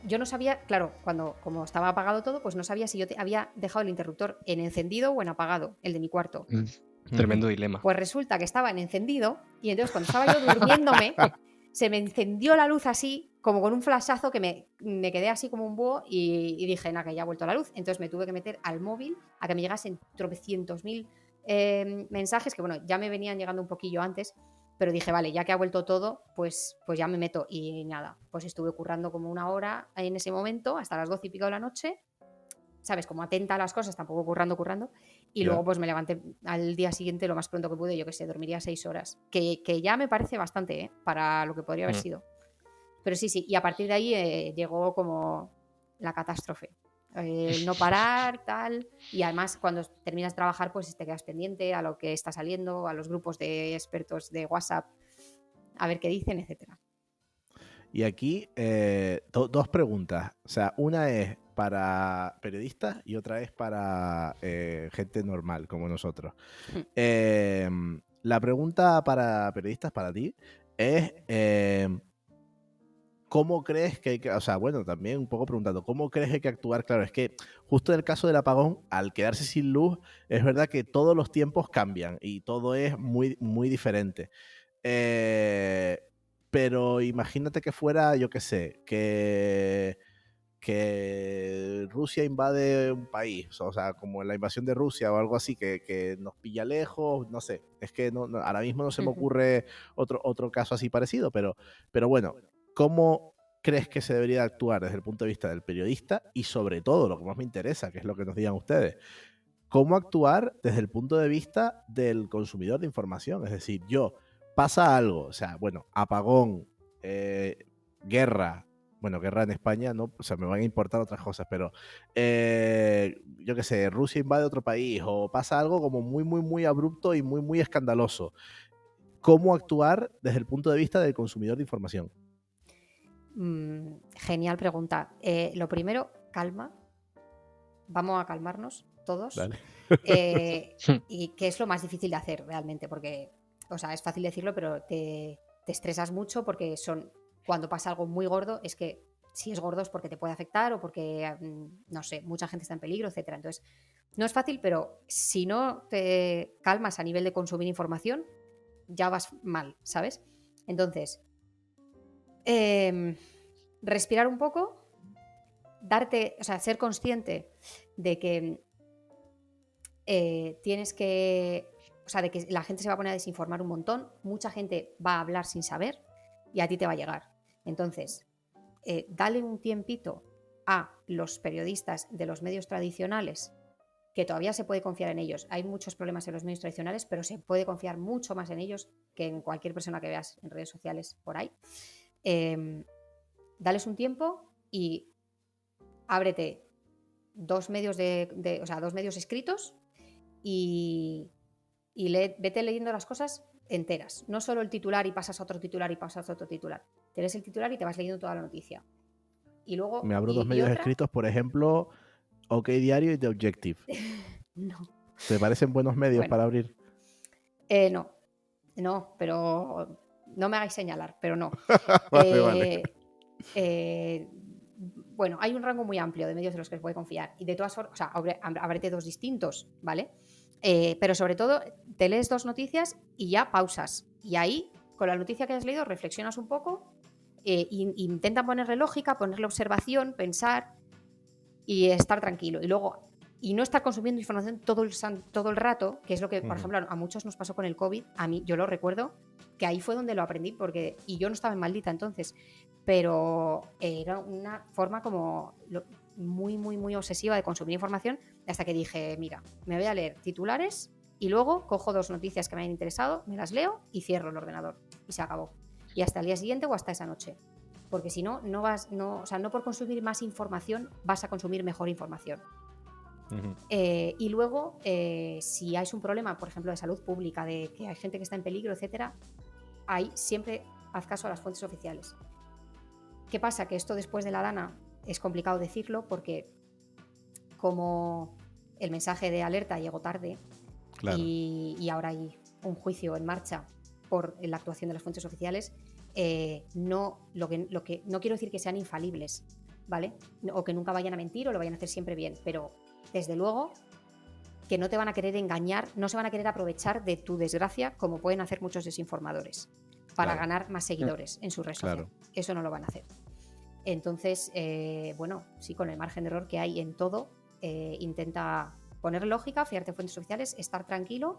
yo no sabía, claro, como estaba apagado todo, pues no sabía si yo había dejado el interruptor en encendido o en apagado, el de mi cuarto. Tremendo dilema. Pues resulta que estaba en encendido y entonces cuando estaba yo durmiéndome se me encendió la luz así como con un flashazo que me quedé así como un búho y dije, nada, que ya ha vuelto la luz. Entonces me tuve que meter al móvil a que me llegasen tropecientos mil mensajes que bueno, ya me venían llegando un poquillo antes, pero dije, vale, ya que ha vuelto todo, pues ya me meto. Y nada, pues estuve currando como una hora en ese momento hasta las 12 y pico de la noche, ¿sabes? Como atenta a las cosas, tampoco currando. Y Ya. luego pues me levanté al día siguiente lo más pronto que pude, yo que sé, dormiría 6 horas. Que ya me parece bastante, ¿eh? Para lo que podría haber sido. Pero sí, y a partir de ahí llegó como la catástrofe. El no parar, tal. Y además cuando terminas de trabajar pues te quedas pendiente a lo que está saliendo, a los grupos de expertos de WhatsApp, a ver qué dicen, etcétera. Y aquí dos preguntas. O sea, una es para periodistas y otra es para gente normal como nosotros. La pregunta para periodistas, para ti, es ¿cómo crees que hay que, o sea, bueno, también un poco preguntando, ¿cómo crees que hay que actuar? Claro, es que justo en el caso del apagón, al quedarse sin luz, es verdad que todos los tiempos cambian y todo es muy, muy diferente. Pero imagínate que fuera, yo qué sé, que Rusia invade un país, o sea, como la invasión de Rusia o algo así, que nos pilla lejos, no sé, es que ahora mismo no se me ocurre otro caso así parecido, pero bueno, ¿cómo crees que se debería actuar desde el punto de vista del periodista? Y sobre todo, lo que más me interesa, que es lo que nos digan ustedes, ¿cómo actuar desde el punto de vista del consumidor de información? Es decir, pasa algo, o sea, bueno, apagón, guerra, bueno, guerra en España, no, o sea, me van a importar otras cosas, pero yo qué sé, Rusia invade otro país o pasa algo como muy, muy, muy abrupto y muy, muy escandaloso. ¿Cómo actuar desde el punto de vista del consumidor de información? Genial pregunta. Lo primero, calma. Vamos a calmarnos todos. Dale. Y que es lo más difícil de hacer realmente, porque, o sea, es fácil decirlo, pero te estresas mucho porque cuando pasa algo muy gordo, es que si es gordo es porque te puede afectar o porque, no sé, mucha gente está en peligro, etcétera. Entonces, no es fácil, pero si no te calmas a nivel de consumir información, ya vas mal, ¿sabes? Entonces, respirar un poco, ser consciente de que tienes que, o sea, de que la gente se va a poner a desinformar un montón, mucha gente va a hablar sin saber y a ti te va a llegar. Entonces, dale un tiempito a los periodistas de los medios tradicionales, que todavía se puede confiar en ellos. Hay muchos problemas en los medios tradicionales, pero se puede confiar mucho más en ellos que en cualquier persona que veas en redes sociales por ahí. Dales un tiempo y ábrete dos medios dos medios escritos y vete leyendo las cosas enteras. No solo el titular y pasas a otro titular y pasas a otro titular. Te lees el titular y te vas leyendo toda la noticia. Y luego... Me abro dos medios escritos, por ejemplo, OK Diario y The Objective. No. ¿Te parecen buenos medios para abrir? No, pero no me hagáis señalar, pero no. Vale. Bueno, hay un rango muy amplio de medios en los que se puede confiar. Y de todas formas, o sea, ábrete dos distintos, ¿vale? Pero sobre todo, te lees dos noticias y ya pausas. Y ahí, con la noticia que has leído, reflexionas un poco, intenta ponerle lógica, ponerle observación, pensar y estar tranquilo. Y luego, y no estar consumiendo información todo el rato, que es lo que, por ejemplo, a muchos nos pasó con el COVID. A mí, yo lo recuerdo, que ahí fue donde lo aprendí, y yo no estaba en maldita entonces, pero era una forma como muy, muy, muy obsesiva de consumir información, hasta que dije, mira, me voy a leer titulares y luego cojo dos noticias que me han interesado, me las leo y cierro el ordenador. Y se acabó. Y hasta el día siguiente o hasta esa noche. Porque si no, no por consumir más información vas a consumir mejor información. Uh-huh. Y luego, si hay un problema, por ejemplo, de salud pública, de que hay gente que está en peligro, etcétera, ahí siempre haz caso a las fuentes oficiales. ¿Qué pasa? Que esto después de la Dana es complicado decirlo porque como el mensaje de alerta llegó tarde, claro, y ahora hay un juicio en marcha por la actuación de las fuentes oficiales, no quiero decir que sean infalibles, ¿vale? O que nunca vayan a mentir o lo vayan a hacer siempre bien, pero desde luego que no te van a querer engañar, no se van a querer aprovechar de tu desgracia como pueden hacer muchos desinformadores para ganar más seguidores en su red social. Claro. Eso no lo van a hacer. Entonces, bueno, sí, con el margen de error que hay en todo, intenta poner lógica, fiarte en fuentes oficiales, estar tranquilo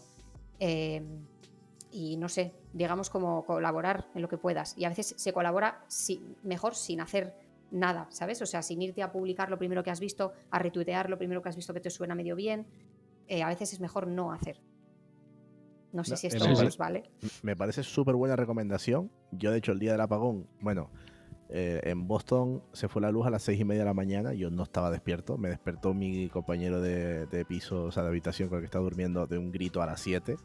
y no sé, digamos como colaborar en lo que puedas. Y a veces se colabora mejor sin hacer nada, ¿sabes? O sea, sin irte a publicar lo primero que has visto, a retuitear lo primero que has visto que te suena medio bien. A veces es mejor no hacer. No sé si esto os vale. Me parece súper buena recomendación. Yo, de hecho, el día del apagón, bueno, en Boston se fue la luz a las 6:30 de la mañana. Yo no estaba despierto. Me despertó mi compañero de piso, o sea, de habitación con el que estaba durmiendo, de un grito a las 7.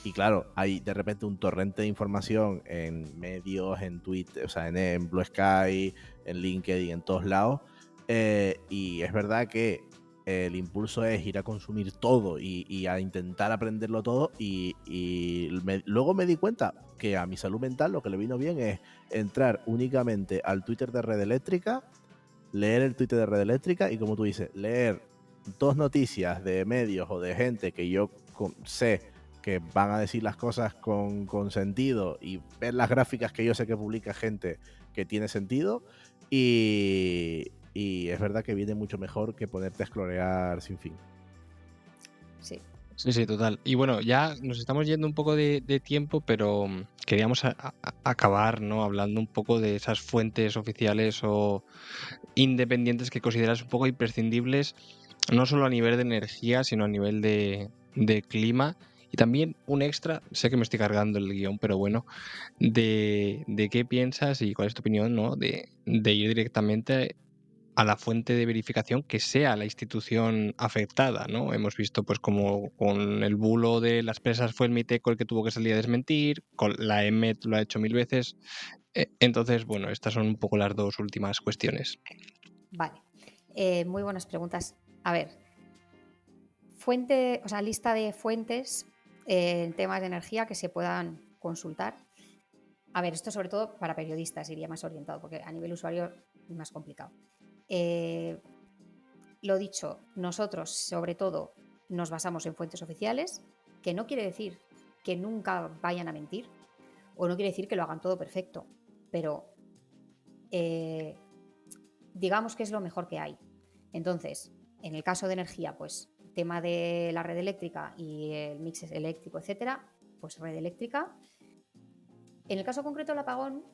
Y claro, hay de repente un torrente de información en medios, en Twitter, o sea, en Blue Sky, en LinkedIn, en todos lados. Y es verdad que el impulso es ir a consumir todo y a intentar aprenderlo todo. Luego me di cuenta que a mi salud mental lo que le vino bien es entrar únicamente al Twitter de Red Eléctrica, leer el Twitter de Red Eléctrica y, como tú dices, leer dos noticias de medios o de gente que yo sé que van a decir las cosas con sentido y ver las gráficas que yo sé que publica gente que tiene sentido y es verdad que viene mucho mejor que ponerte a explorar sin fin. Sí. Sí, total. Y bueno, ya nos estamos yendo un poco de tiempo, pero queríamos acabar, ¿no? Hablando un poco de esas fuentes oficiales o independientes que consideras un poco imprescindibles, no solo a nivel de energía, sino a nivel de clima. Y también un extra, sé que me estoy cargando el guión, pero bueno, de qué piensas y cuál es tu opinión, ¿no? De ir directamente a la fuente de verificación que sea la institución afectada, ¿no? Hemos visto, pues, como con el bulo de las presas fue el Miteco el que tuvo que salir a desmentir, con la EMET lo ha hecho 1000 veces. Entonces, bueno, estas son un poco las dos últimas cuestiones. Vale. Muy buenas preguntas. A ver, lista de fuentes en temas de energía que se puedan consultar. A ver, esto sobre todo para periodistas iría más orientado, porque a nivel usuario es más complicado. Lo dicho, nosotros sobre todo nos basamos en fuentes oficiales, que no quiere decir que nunca vayan a mentir, o no quiere decir que lo hagan todo perfecto, pero digamos que es lo mejor que hay. Entonces, en el caso de energía, pues tema de la red eléctrica y el mix eléctrico, etcétera, pues red eléctrica. En el caso concreto del apagón,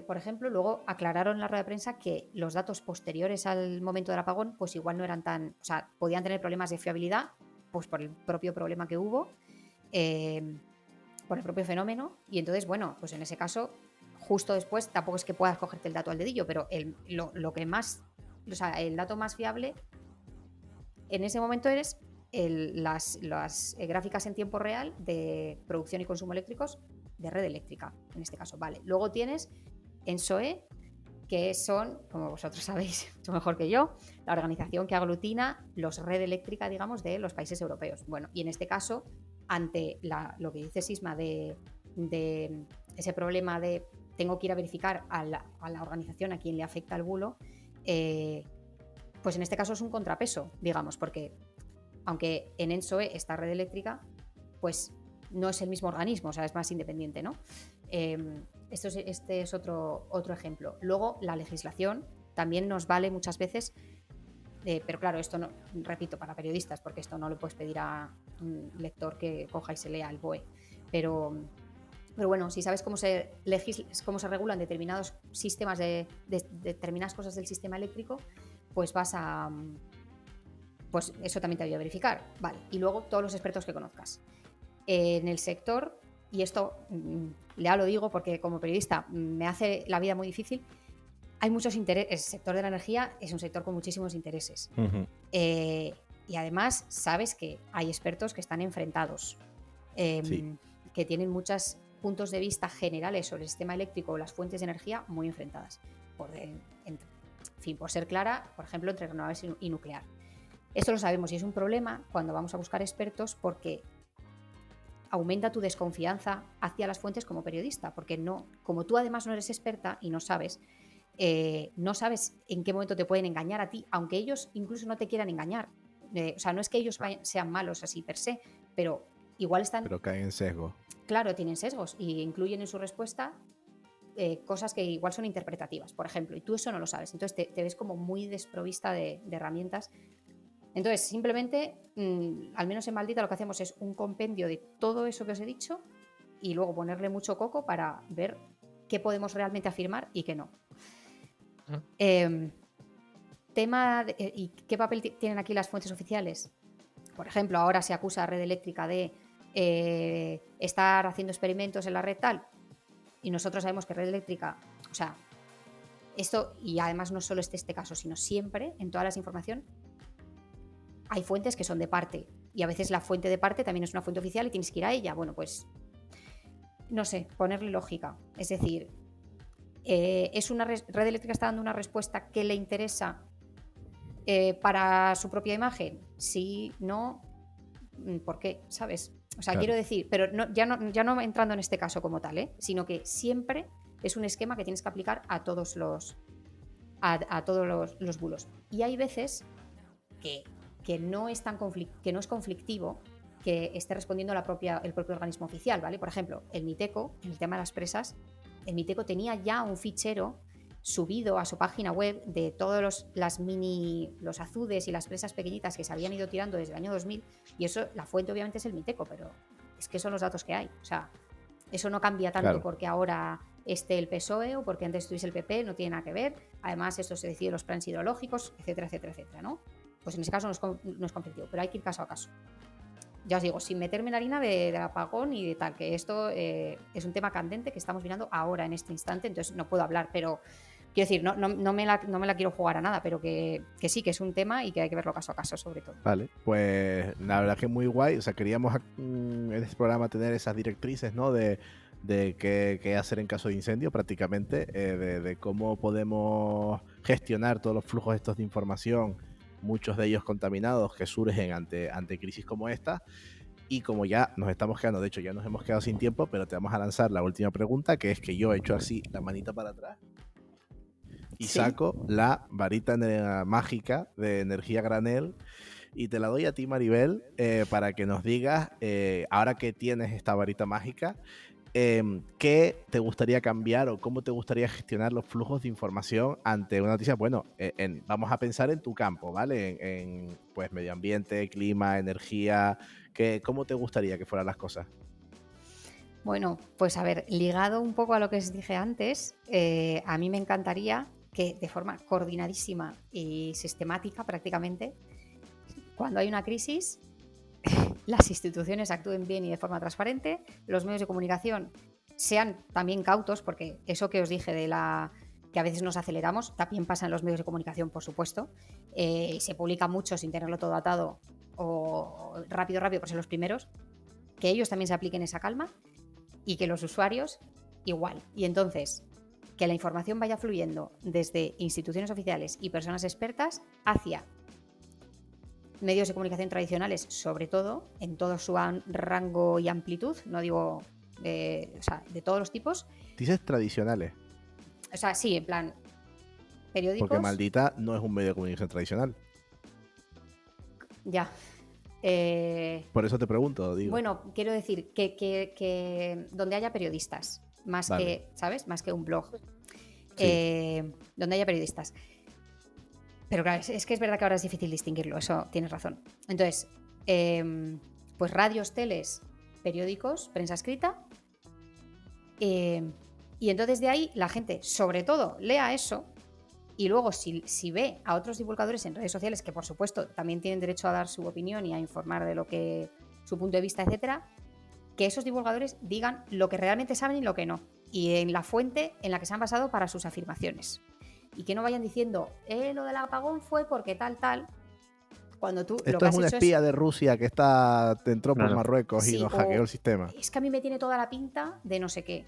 por ejemplo, luego aclararon en la rueda de prensa que los datos posteriores al momento del apagón, pues igual no eran tan, o sea, podían tener problemas de fiabilidad, pues por el propio problema que hubo, por el propio fenómeno, y entonces, bueno, pues en ese caso, justo después, tampoco es que puedas cogerte el dato al dedillo, pero lo que más, o sea, el dato más fiable en ese momento es las gráficas en tiempo real de producción y consumo eléctricos de red eléctrica, en este caso, vale. Luego tienes ENSOE, que son, como vosotros sabéis mucho mejor que yo, la organización que aglutina los red eléctrica, digamos, de los países europeos. Bueno, y en este caso, ante lo que dice Sisma de ese problema de tengo que ir a verificar a la organización a quien le afecta el bulo, pues en este caso es un contrapeso, digamos, porque aunque en ENSOE está red eléctrica, pues no es el mismo organismo, o sea, es más independiente, ¿no? Este es otro ejemplo. Luego, la legislación también nos vale muchas veces, pero claro, esto no, repito, para periodistas, porque esto no le puedes pedir a un lector que coja y se lea el BOE. Pero bueno, si sabes cómo se regulan determinados sistemas de determinadas cosas del sistema eléctrico, pues pues eso también te ayuda a verificar. Vale. Y luego todos los expertos que conozcas. En el sector, y esto ya lo digo porque como periodista me hace la vida muy difícil, hay muchos intereses. El sector de la energía es un sector con muchísimos intereses. Ujú. Y además sabes que hay expertos que están enfrentados, Sí. que tienen muchos puntos de vista generales sobre el sistema eléctrico o las fuentes de energía muy enfrentadas. En fin, por ser clara, por ejemplo, entre renovables y nuclear. Esto lo sabemos y es un problema cuando vamos a buscar expertos porque aumenta tu desconfianza hacia las fuentes como periodista, porque no, como tú además no eres experta y no sabes en qué momento te pueden engañar a ti, aunque ellos incluso no te quieran engañar. O sea, no es que ellos sean malos así per se, pero igual están... Pero caen en sesgo. Claro, tienen sesgos y incluyen en su respuesta cosas que igual son interpretativas, por ejemplo, y tú eso no lo sabes. Entonces te ves como muy desprovista de herramientas. Entonces, simplemente, al menos en Maldita lo que hacemos es un compendio de todo eso que os he dicho y luego ponerle mucho coco para ver qué podemos realmente afirmar y qué no. ¿Y qué papel tienen aquí las fuentes oficiales? Por ejemplo, ahora se acusa a Red Eléctrica de estar haciendo experimentos en la red tal, y nosotros sabemos que Red Eléctrica, o sea, esto, y además no solo este caso, sino siempre, en todas las informaciones, hay fuentes que son de parte, y a veces la fuente de parte también es una fuente oficial y tienes que ir a ella. Bueno, pues, no sé, ponerle lógica. Es decir, ¿es una Red Eléctrica está dando una respuesta que le interesa para su propia imagen? Sí, no, ¿por qué? ¿Sabes? O sea, claro. Quiero decir, pero ya no entrando en este caso como tal, sino que siempre es un esquema que tienes que aplicar a todos los bulos. Y hay veces que no es conflictivo que esté respondiendo el propio organismo oficial, ¿vale? Por ejemplo, el Miteco, en el tema de las presas, el Miteco tenía ya un fichero subido a su página web de todos los azudes y las presas pequeñitas que se habían ido tirando desde el año 2000, y eso, la fuente obviamente es el Miteco, pero es que son los datos que hay. O sea, eso no cambia tanto, claro, porque ahora esté el PSOE o porque antes estuviese el PP, no tiene nada que ver. Además, esto se decide en los planes hidrológicos, etcétera, etcétera, etcétera, ¿no? Pues en ese caso no es conflictivo, pero hay que ir caso a caso. Ya os digo, sin meterme en la harina del apagón y de tal, que esto es un tema candente que estamos mirando ahora en este instante, entonces no puedo hablar, pero Quiero decir, no me la quiero jugar a nada, pero que sí, que es un tema y que hay que verlo caso a caso, sobre todo. Vale, pues la verdad que muy guay. O sea, queríamos en este programa tener esas directrices, ¿no? De qué hacer en caso de incendio, prácticamente, de cómo podemos gestionar todos los flujos estos de información, muchos de ellos contaminados, que surgen ante crisis como esta. Y como ya nos estamos quedando, de hecho ya nos hemos quedado sin tiempo, pero te vamos a lanzar la última pregunta, que es que yo he hecho así la manita para atrás y ¿Sí? saco la varita mágica de energía granel y te la doy a ti, Maribel, para que nos digas, ahora que tienes esta varita mágica, ¿qué te gustaría cambiar o cómo te gustaría gestionar los flujos de información ante una noticia? Bueno, vamos a pensar en tu campo, ¿vale? En pues medio ambiente, clima, energía. ¿Cómo te gustaría que fueran las cosas? Bueno, pues a ver, ligado un poco a lo que os dije antes, a mí me encantaría que de forma coordinadísima y sistemática prácticamente, cuando hay una crisis, las instituciones actúen bien y de forma transparente, los medios de comunicación sean también cautos, porque eso que os dije de que a veces nos aceleramos, también pasa en los medios de comunicación, por supuesto. Se publica mucho sin tenerlo todo atado o rápido, por ser los primeros, que ellos también se apliquen esa calma y que los usuarios igual. Y entonces, que la información vaya fluyendo desde instituciones oficiales y personas expertas hacia medios de comunicación tradicionales, sobre todo, en todo su rango y amplitud, no digo, o sea, de todos los tipos. Dices tradicionales. O sea, sí, en plan, periódicos. Porque Maldita no es un medio de comunicación tradicional. Ya. Por eso te pregunto, digo. Bueno, quiero decir que donde haya periodistas, más Vale. que, ¿sabes? Más que un blog. Sí. Donde haya periodistas. Pero claro, es que es verdad que ahora es difícil distinguirlo, eso tienes razón. Entonces, pues radios, teles, periódicos, prensa escrita. Y entonces de ahí la gente, sobre todo, lea eso. Y luego, si ve a otros divulgadores en redes sociales, que por supuesto también tienen derecho a dar su opinión y a informar de lo que su punto de vista, etcétera, que esos divulgadores digan lo que realmente saben y lo que no. Y en la fuente en la que se han basado para sus afirmaciones. Y que no vayan diciendo, lo del apagón fue porque tal. Cuando tú Esto lo que es has una hecho espía de Rusia que entró por Claro. Marruecos Sí, y nos o hackeó el sistema. es que a mí me tiene toda la pinta de no sé qué.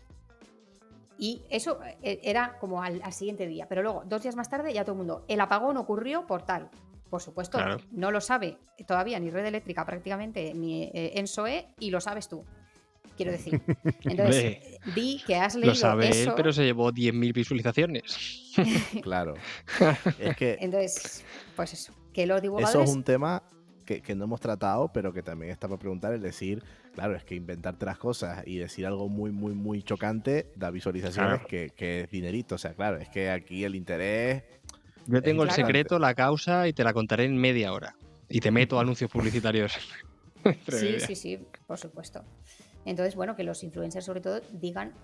Y eso era como al siguiente día. Pero luego, 2 días más tarde, ya todo el mundo, el apagón ocurrió por tal. Por supuesto, Claro. no lo sabe todavía ni Red Eléctrica prácticamente, ni ENSOE, y lo sabes tú. Quiero decir. Entonces, di que has leído Lo sabe eso. él, pero se llevó 10.000 visualizaciones. Claro. Es que Entonces, pues eso. Que los eso divulgadores. es un tema que no hemos tratado, pero que también está para preguntar, es decir, claro, es que inventarte las cosas y decir algo muy, muy, muy chocante da visualizaciones Claro. que es dinerito. O sea, claro, es que aquí el interés... Yo tengo el Claro. secreto, la causa, y te la contaré en media hora. Y te meto anuncios publicitarios. Sí, por supuesto. Entonces, bueno, que los influencers sobre todo digan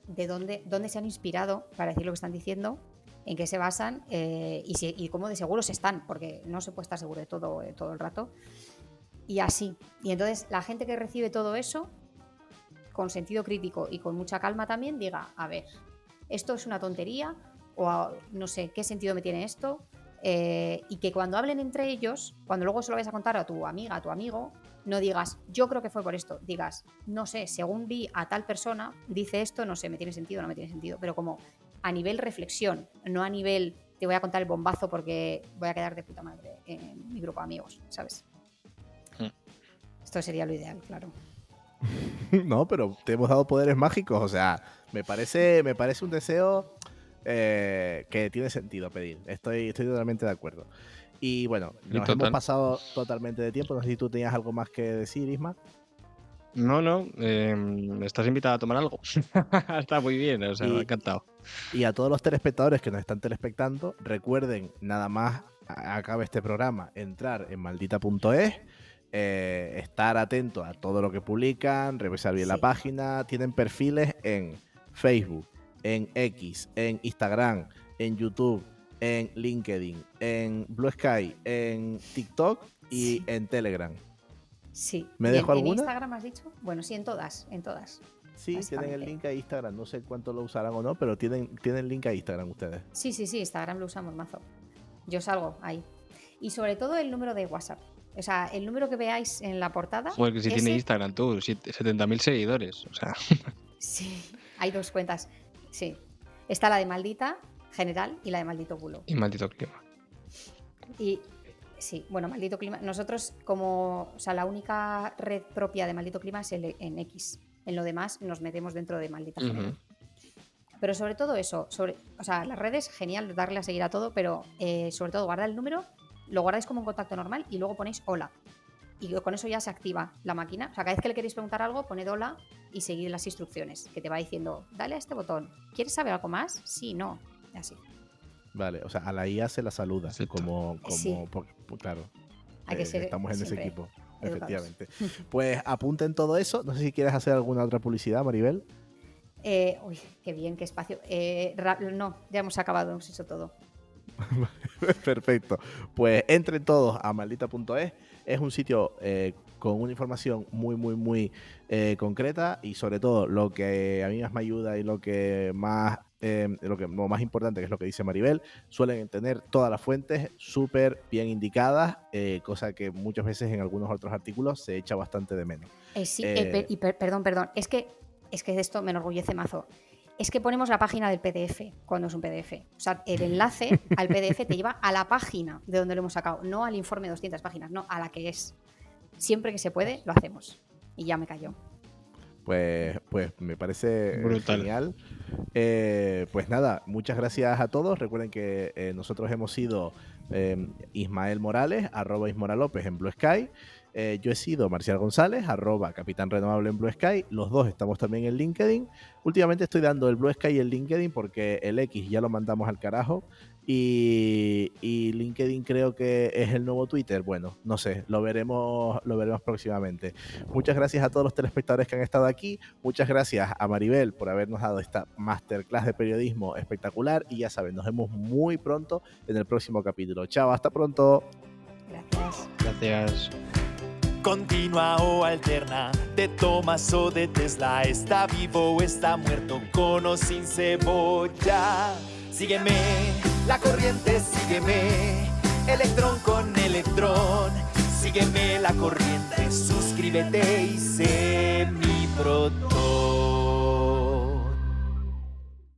de dónde se han inspirado para decir lo que están diciendo, en qué se basan y cómo de seguros están, porque no se puede estar seguro de todo el rato. Y así. Y entonces la gente que recibe todo eso, con sentido crítico y con mucha calma también, diga, a ver, esto es una tontería o no sé, ¿qué sentido me tiene esto? Y que cuando hablen entre ellos, cuando luego se lo vayas a contar a tu amiga, a tu amigo, no digas, yo creo que fue por esto, digas, no sé, según vi a tal persona, dice esto, no sé, me tiene sentido o no me tiene sentido, pero como a nivel reflexión, no a nivel te voy a contar el bombazo porque voy a quedar de puta madre en mi grupo de amigos, ¿sabes? Esto sería lo ideal, claro. No, pero te hemos dado poderes mágicos. O sea, me parece un deseo que tiene sentido pedir. Estoy totalmente de acuerdo. Y bueno, nos hemos pasado totalmente de tiempo. No sé si tú tenías algo más que decir, Isma. No, estás invitado a tomar algo. Está muy bien, o sea, me ha encantado. Y a todos los telespectadores que nos están telespectando, recuerden, nada más acabe este programa, entrar en maldita.es, estar atento a todo lo que publican, revisar bien la página. Tienen perfiles en Facebook, en X, en Instagram, en YouTube, en LinkedIn, en Blue Sky, en TikTok y en Telegram. Sí. ¿Me dejo alguna? ¿En Instagram has dicho? Bueno, sí, en todas. Sí, tienen el link a Instagram. No sé cuánto lo usarán o no, pero tienen link a Instagram ustedes. Sí, Instagram lo usamos mazo. Yo salgo ahí. Y sobre todo el número de WhatsApp. O sea, el número que veáis en la portada. Joder, que si tiene Instagram tú, 70.000 seguidores. O sea. Sí, hay 2 cuentas. Sí. Está la de Maldita General y la de Maldito Culo. Y Maldito Clima. Y sí, bueno, Maldito Clima. Nosotros o sea, la única red propia de Maldito Clima es en X. En lo demás nos metemos dentro de Maldita General. Pero sobre todo eso, o sea, las redes, genial darle a seguir a todo, pero sobre todo guardar el número, lo guardáis como un contacto normal y luego ponéis hola. Y con eso ya se activa la máquina. O sea, cada vez que le queréis preguntar algo, poned hola y seguid las instrucciones, que te va diciendo, dale a este botón. ¿Quieres saber algo más? Sí, no. Así. Vale, o sea, a la IA se la saluda. Como sí. Claro. Hay que ser estamos en ese equipo. educados. Efectivamente. Pues apunten todo eso. No sé si quieres hacer alguna otra publicidad, Maribel. Uy, qué bien, qué espacio. No, ya hemos acabado, hemos hecho todo. Perfecto. Pues entren todos a maldita.es. Es un sitio con una información muy concreta y sobre todo lo que a mí más me ayuda y lo más importante, que es lo que dice Maribel, suelen tener todas las fuentes súper bien indicadas, cosa que muchas veces en algunos otros artículos se echa bastante de menos. Sí, perdón, es que de esto me enorgullece mazo. Es que ponemos la página del PDF cuando es un PDF. O sea, el enlace al PDF te lleva a la página de donde lo hemos sacado, no al informe de 200 páginas, no, a la que es. Siempre que se puede, lo hacemos. Y ya me cayó. Pues me parece brutal. Genial. Pues nada, muchas gracias a todos. Recuerden que nosotros hemos sido Ismael Morales, @ismoralopez en Blue Sky. Yo he sido Marcial González, @Capitán Renovable en Blue Sky. Los dos estamos también en LinkedIn. Últimamente estoy dando el Blue Sky y el LinkedIn porque el X ya lo mandamos al carajo. Y LinkedIn creo que es el nuevo Twitter. Bueno, no sé, lo veremos próximamente. Muchas gracias a todos los telespectadores que han estado aquí. Muchas gracias a Maribel por habernos dado esta masterclass de periodismo espectacular. Y ya saben, nos vemos muy pronto en el próximo capítulo. Chao, hasta pronto. Gracias. Continua o alterna, de Thomas o de Tesla, está vivo o está muerto, con o sin cebolla. Sígueme, la corriente, sígueme, electrón con electrón, sígueme la corriente, suscríbete y sé